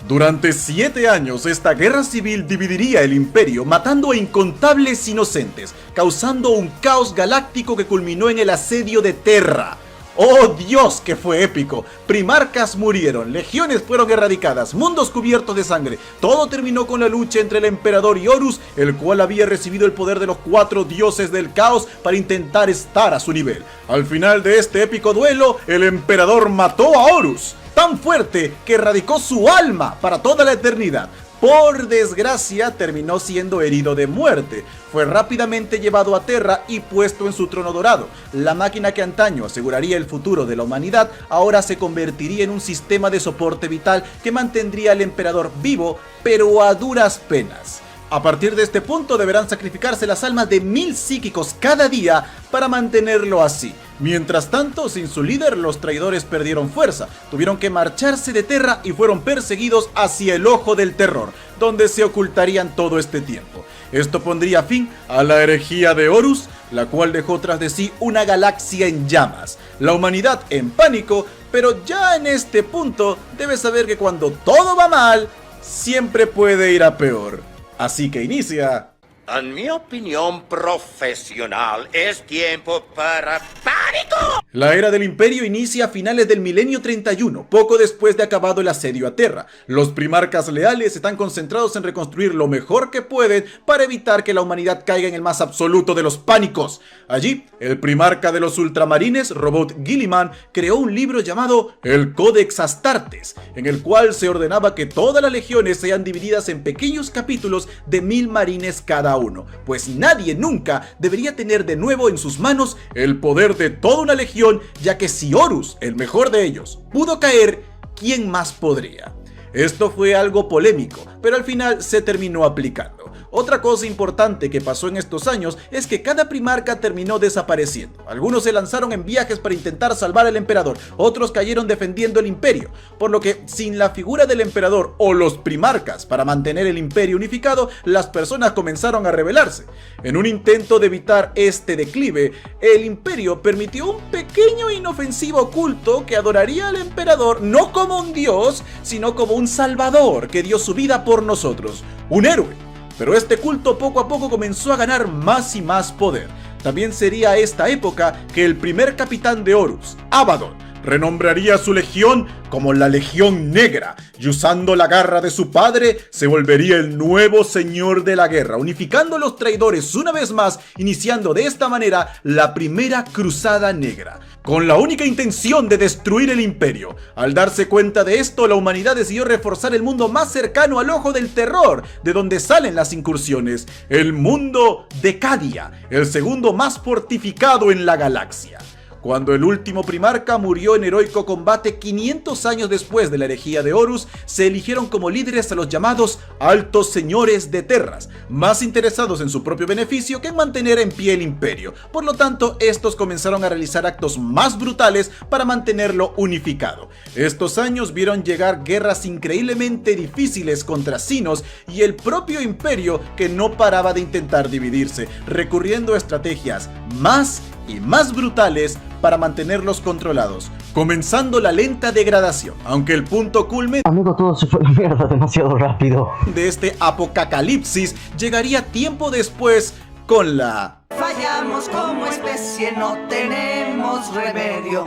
Durante 7 años, esta guerra civil dividiría el imperio, matando a incontables inocentes, causando un caos galáctico que culminó en el asedio de Terra. ¡Oh Dios, que fue épico! Primarcas murieron, legiones fueron erradicadas, mundos cubiertos de sangre. Todo terminó con la lucha entre el emperador y Horus, el cual había recibido el poder de los 4 dioses del caos para intentar estar a su nivel. Al final de este épico duelo, el emperador mató a Horus, tan fuerte que erradicó su alma para toda la eternidad. Por desgracia, terminó siendo herido de muerte. Fue rápidamente llevado a Terra y puesto en su trono dorado. La máquina que antaño aseguraría el futuro de la humanidad, ahora se convertiría en un sistema de soporte vital que mantendría al emperador vivo, pero a duras penas. A partir de este punto deberán sacrificarse las almas de 1000 psíquicos cada día para mantenerlo así. Mientras tanto, sin su líder, los traidores perdieron fuerza, tuvieron que marcharse de Terra y fueron perseguidos hacia el Ojo del Terror, donde se ocultarían todo este tiempo. Esto pondría fin a la herejía de Horus, la cual dejó tras de sí una galaxia en llamas, la humanidad en pánico, pero ya en este punto debes saber que cuando todo va mal, siempre puede ir a peor. Así que inicia... En mi opinión profesional, es tiempo para pánico. La era del Imperio inicia a finales del milenio 31, poco después de acabado el asedio a Terra. Los primarcas leales están concentrados en reconstruir lo mejor que pueden para evitar que la humanidad caiga en el más absoluto de los pánicos. Allí, el primarca de los ultramarines, Robot Guilliman, creó un libro llamado el Codex Astartes, en el cual se ordenaba que todas las legiones sean divididas en pequeños capítulos de 1000 marines cada uno, pues nadie nunca debería tener de nuevo en sus manos el poder de toda una legión, ya que si Horus, el mejor de ellos, pudo caer, ¿quién más podría? Esto fue algo polémico, pero al final se terminó aplicando. Otra cosa importante que pasó en estos años es que cada primarca terminó desapareciendo. Algunos se lanzaron en viajes para intentar salvar al emperador, otros cayeron defendiendo el imperio, por lo que sin la figura del emperador o los primarcas para mantener el imperio unificado, las personas comenzaron a rebelarse. En un intento de evitar este declive, el imperio permitió un pequeño e inofensivo culto que adoraría al emperador no como un dios, sino como un salvador que dio su vida por nosotros, un héroe. Pero este culto poco a poco comenzó a ganar más y más poder. También sería esta época que el primer capitán de Horus, Abaddon, renombraría a su legión como la Legión Negra, y usando la garra de su padre, se volvería el nuevo señor de la guerra, unificando a los traidores una vez más, iniciando de esta manera la primera cruzada negra, con la única intención de destruir el imperio. Al darse cuenta de esto, la humanidad decidió reforzar el mundo más cercano al Ojo del Terror, de donde salen las incursiones, el mundo de Cadia, el segundo más fortificado en la galaxia. Cuando el último primarca murió en heroico combate 500 años después de la herejía de Horus, se eligieron como líderes a los llamados Altos Señores de Terras, más interesados en su propio beneficio que en mantener en pie el imperio. Por lo tanto, estos comenzaron a realizar actos más brutales para mantenerlo unificado. Estos años vieron llegar guerras increíblemente difíciles contra Sinos y el propio imperio, que no paraba de intentar dividirse, recurriendo a estrategias más y más brutales para mantenerlos controlados, comenzando la lenta degradación, aunque el punto culmen Amigo, todo se fue a la mierda demasiado rápido. de este apocalipsis llegaría tiempo después con la... Fallamos como especie, no tenemos remedio.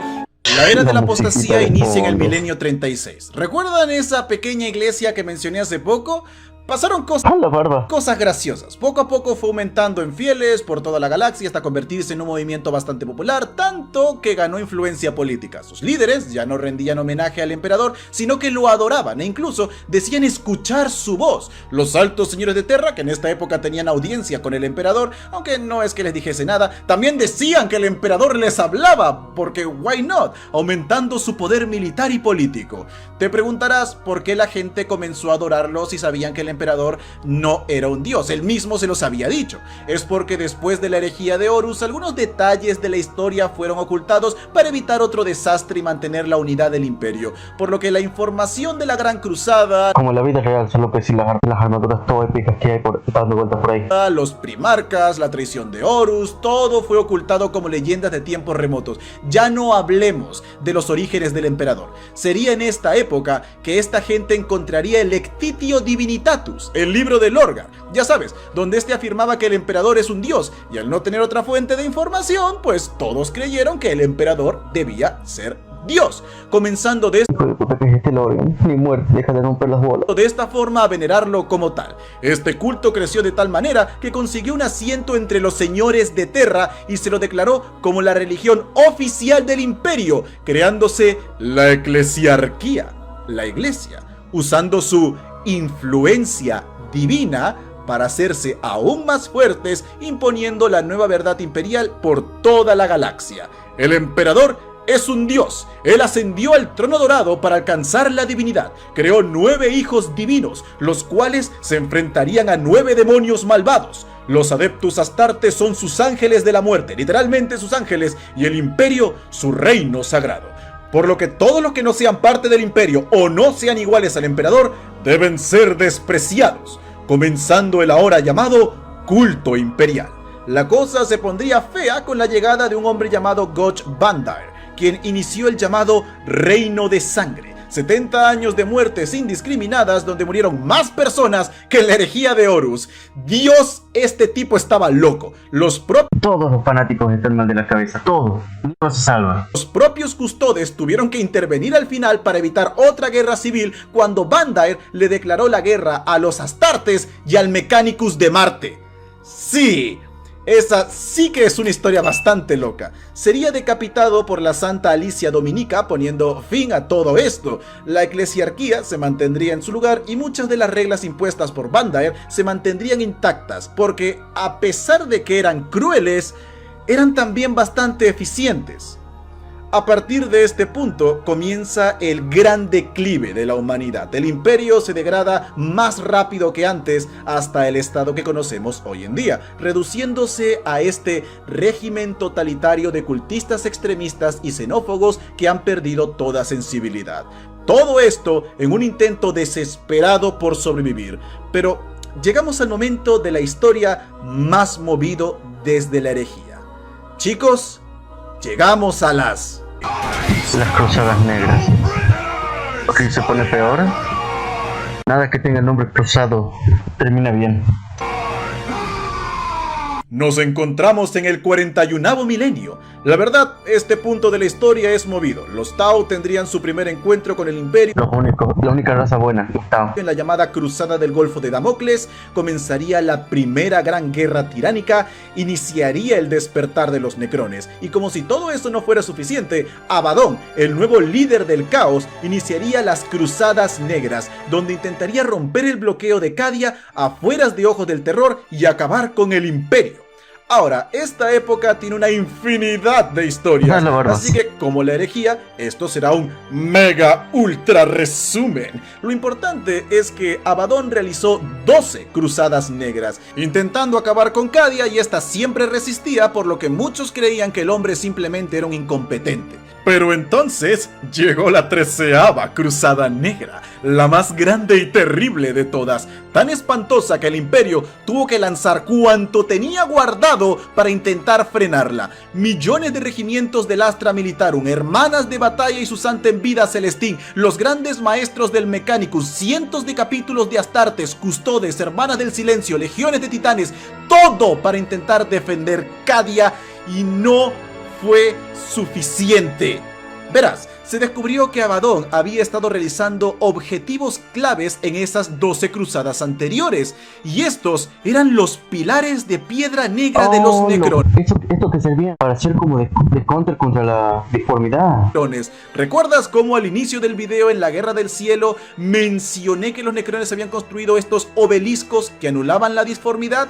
La era de la La musiquita apostasía de inicia en el fondo. milenio 36. ¿Recuerdan esa pequeña iglesia que mencioné hace poco? Pasaron cosas... ¡A la barba! Cosas graciosas. Poco a poco fue aumentando en fieles por toda la galaxia hasta convertirse en un movimiento bastante popular, tanto que ganó influencia política. Sus líderes ya no rendían homenaje al emperador, sino que lo adoraban e incluso decían escuchar su voz. Los altos señores de Terra, que en esta época tenían audiencia con el emperador, aunque no es que les dijese nada, también decían que el emperador les hablaba, porque why not, aumentando su poder militar y político. Te preguntarás por qué la gente comenzó a adorarlo si sabían que el emperador no era un dios, él mismo se los había dicho. Es porque después de la herejía de Horus, algunos detalles de la historia fueron ocultados para evitar otro desastre y mantener la unidad del imperio, por lo que la información de la Gran Cruzada, Como en la vida real, solo que sin las armaduras todo épicas que hay dando vueltas por ahí. los primarcas, la traición de Horus, todo fue ocultado como leyendas de tiempos remotos. Ya no hablemos de los orígenes del emperador. Sería en esta época que esta gente encontraría el Lectitio Divinitatus, el libro de Lorgar, ya sabes, donde este afirmaba que el emperador es un dios, y al no tener otra fuente de información, pues todos creyeron que el emperador debía ser Dios, comenzando de Hijo de puta, que es este Lorgar, ni muerte, deja de romper las bolas. de esta forma a venerarlo como tal. Este culto creció de tal manera que consiguió un asiento entre los señores de Terra y se lo declaró como la religión oficial del imperio, creándose la eclesiarquía, la iglesia, usando su influencia divina para hacerse aún más fuertes, imponiendo la nueva verdad imperial por toda la galaxia. El emperador es un dios. Él ascendió al trono dorado para alcanzar la divinidad. Creó 9 hijos divinos, los cuales se enfrentarían a 9 demonios malvados. Los Adeptus Astartes son sus ángeles de la muerte, literalmente sus ángeles, y el imperio su reino sagrado. Por lo que todos los que no sean parte del imperio o no sean iguales al emperador deben ser despreciados, comenzando el ahora llamado culto imperial. La cosa se pondría fea con la llegada de un hombre llamado Goch Bandair, quien inició el llamado Reino de Sangre. 70 años de muertes indiscriminadas donde murieron más personas que en la herejía de Horus. Dios, este tipo estaba loco. Todos los fanáticos están mal de la cabeza, todos. No se salva. Los propios custodes tuvieron que intervenir al final para evitar otra guerra civil cuando Bandair le declaró la guerra a los Astartes y al Mechanicus de Marte. Sí, esa sí que es una historia bastante loca. Sería decapitado por la Santa Alicia Dominica, poniendo fin a todo esto. La eclesiarquía se mantendría en su lugar y muchas de las reglas impuestas por Bandair se mantendrían intactas, porque a pesar de que eran crueles, eran también bastante eficientes. A partir de este punto comienza el gran declive de la humanidad. El imperio se degrada más rápido que antes hasta el estado que conocemos hoy en día, reduciéndose a este régimen totalitario de cultistas extremistas y xenófobos que han perdido toda sensibilidad. Todo esto en un intento desesperado por sobrevivir. Pero llegamos al momento de la historia más movido desde la herejía. Chicos, llegamos a las Cruzadas Negras. Ok, se pone peor. Nada que tenga el nombre cruzado termina bien. Nos encontramos en el 41º milenio. La verdad, este punto de la historia es movido. Los Tau tendrían su primer encuentro con el Imperio. La única raza buena, los Tau. En la llamada Cruzada del Golfo de Damocles comenzaría la primera gran guerra tiránica, iniciaría el despertar de los Necrones. Y como si todo eso no fuera suficiente, Abaddon, el nuevo líder del caos, iniciaría las Cruzadas Negras, donde intentaría romper el bloqueo de Cadia afueras de Ojos del Terror y acabar con el Imperio. Ahora, esta época tiene una infinidad de historias, así que como la herejía, esto será un mega ultra resumen. Lo importante es que Abaddon realizó 12 cruzadas negras, intentando acabar con Cadia, y esta siempre resistía, por lo que muchos creían que el hombre simplemente era un incompetente. Pero entonces llegó la 13ª Cruzada Negra, la más grande y terrible de todas, tan espantosa que el Imperio tuvo que lanzar cuanto tenía guardado para intentar frenarla. Millones de regimientos del Astra Militarum, hermanas de batalla y su santa en vida Celestín, los grandes maestros del Mechanicus, cientos de capítulos de Astartes, custodes, hermanas del silencio, legiones de titanes, todo para intentar defender Cadia, y no fue suficiente. Verás, se descubrió que Abaddon había estado realizando objetivos claves en esas 12 cruzadas anteriores, y estos eran los pilares de piedra negra de los Necrones. Esto que servía para hacer como de counter contra la disformidad. ¿Recuerdas cómo al inicio del video en la Guerra del Cielo mencioné que los Necrones habían construido estos obeliscos que anulaban la disformidad?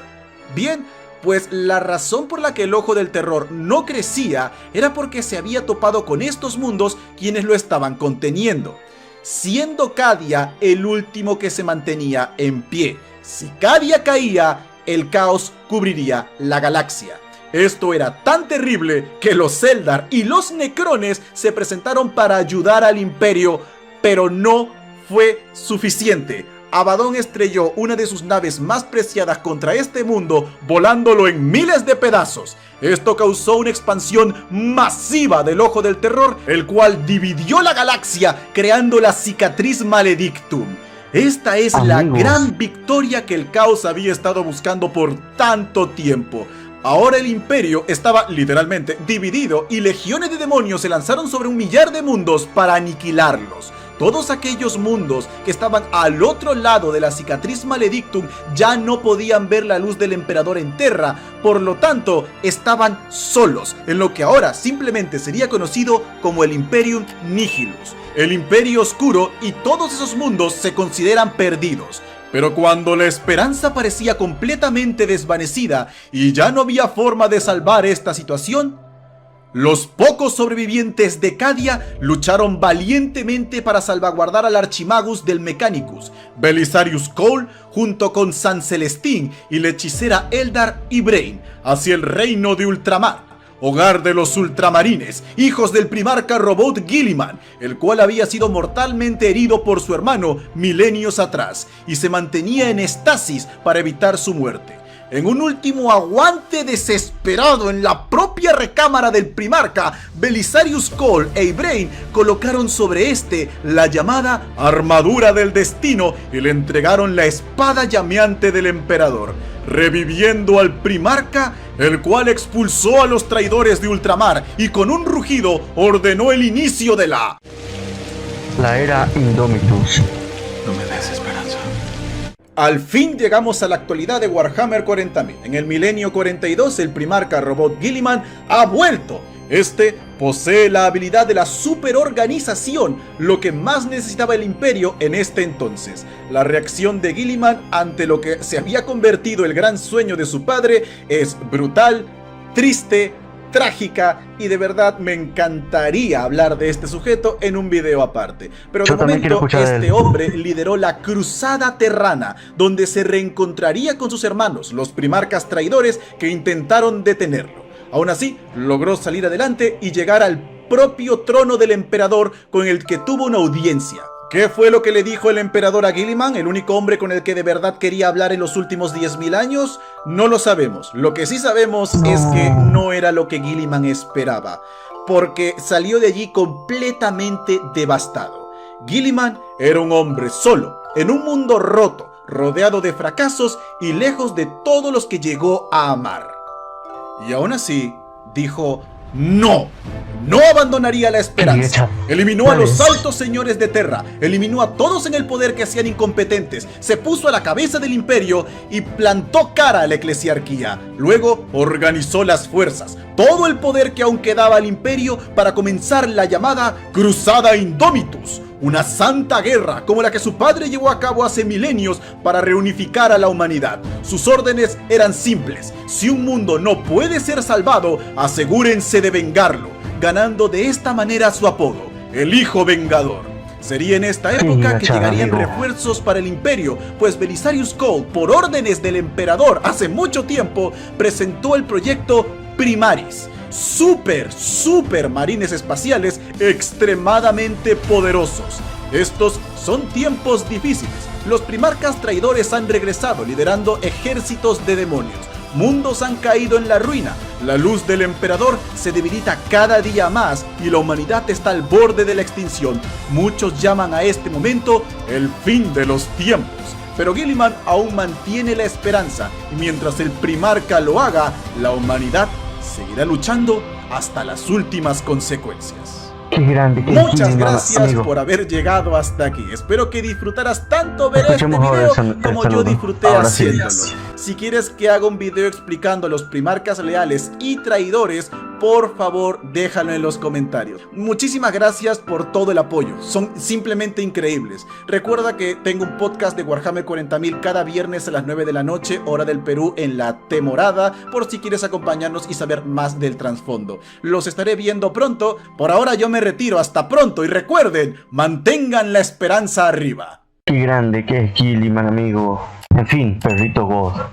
Bien, pues la razón por la que el Ojo del Terror no crecía era porque se había topado con estos mundos quienes lo estaban conteniendo. siendo Cadia el último que se mantenía en pie. Si Cadia caía, el caos cubriría la galaxia. Esto era tan terrible que los Eldar y los Necrones se presentaron para ayudar al Imperio, pero no fue suficiente. Abaddon estrelló una de sus naves más preciadas contra este mundo, volándolo en miles de pedazos. Esto causó una expansión masiva del Ojo del Terror, el cual dividió la galaxia, creando la Cicatriz Maledictum. Esta es la gran victoria que el caos había estado buscando por tanto tiempo. Ahora el Imperio estaba literalmente dividido y legiones de demonios se lanzaron sobre 1 millar de mundos para aniquilarlos. Todos aquellos mundos que estaban al otro lado de la Cicatriz Maledictum ya no podían ver la luz del Emperador en Terra, por lo tanto estaban solos, en lo que ahora simplemente sería conocido como el Imperium Nihilus, el Imperio Oscuro, y todos esos mundos se consideran perdidos. Pero cuando la esperanza parecía completamente desvanecida y ya no había forma de salvar esta situación, los pocos sobrevivientes de Cadia lucharon valientemente para salvaguardar al Archimagus del Mechanicus, Belisarius Cawl, junto con San Celestín y la hechicera Eldar Ibraine, hacia el reino de Ultramar, hogar de los ultramarines, hijos del primarca Robot Guilliman, el cual había sido mortalmente herido por su hermano milenios atrás y se mantenía en estasis para evitar su muerte. En un último aguante desesperado en la propia recámara del primarca, Belisarius Cawl e Ibraine colocaron sobre este la llamada Armadura del Destino y le entregaron la espada llameante del emperador, reviviendo al primarca, el cual expulsó a los traidores de Ultramar y con un rugido ordenó el inicio de la era Indomitus. No me des esperanza. Al fin llegamos a la actualidad de Warhammer 40.000. En el milenio 42, el primarca Robot Guilliman ha vuelto. Este posee la habilidad de la superorganización, lo que más necesitaba el Imperio en este entonces. La reacción de Guilliman ante lo que se había convertido el gran sueño de su padre es brutal, triste, trágica, y de verdad me encantaría hablar de este sujeto en un video aparte. Pero de momento este hombre lideró la Cruzada Terrana, donde se reencontraría con sus hermanos, los primarcas traidores que intentaron detenerlo. Aún así, logró salir adelante y llegar al propio trono del emperador, con el que tuvo una audiencia. ¿Qué fue lo que le dijo el emperador a Guilliman, el único hombre con el que de verdad quería hablar en los últimos 10.000 años? No lo sabemos. Lo que sí sabemos es que no era lo que Guilliman esperaba, porque salió de allí completamente devastado. Guilliman era un hombre solo, en un mundo roto, rodeado de fracasos y lejos de todos los que llegó a amar. Y aún así, dijo: ¡no! No abandonaría la esperanza. Eliminó a los altos señores de Terra, eliminó a todos en el poder que hacían incompetentes, se puso a la cabeza del Imperio y plantó cara a la eclesiarquía. Luego organizó las fuerzas, todo el poder que aún quedaba al Imperio, para comenzar la llamada Cruzada Indomitus, una santa guerra como la que su padre llevó a cabo hace milenios para reunificar a la humanidad. Sus órdenes eran simples: si un mundo no puede ser salvado, asegúrense de vengarlo, ganando de esta manera su apodo, el Hijo Vengador. Sería en esta época que llegarían refuerzos para el Imperio, pues Belisarius Cawl, por órdenes del emperador hace mucho tiempo, presentó el proyecto Primaris. Super marines espaciales extremadamente poderosos. Estos son tiempos difíciles. Los primarcas traidores han regresado liderando ejércitos de demonios. Mundos han caído en la ruina. La luz del emperador se debilita cada día más y la humanidad está al borde de la extinción. Muchos llaman a este momento el fin de los tiempos. Pero Guilliman aún mantiene la esperanza, y mientras el primarca lo haga, la humanidad seguirá luchando hasta las últimas consecuencias. Qué grande, Muchas gracias por haber llegado hasta aquí. Espero que disfrutaras tanto ver este video como yo disfruté haciéndolo. Si quieres que haga un video explicando a los primarcas leales y traidores, por favor déjalo en los comentarios. Muchísimas gracias por todo el apoyo, son simplemente increíbles. Recuerda que tengo un podcast de Warhammer 40.000 cada viernes a las 9 de la noche, hora del Perú, en la temporada, por si quieres acompañarnos y saber más del trasfondo. Los estaré viendo pronto. Por ahora yo me retiro, hasta pronto, y recuerden, mantengan la esperanza arriba. Qué grande que es Gilliman, amigo. En fin, perrito God.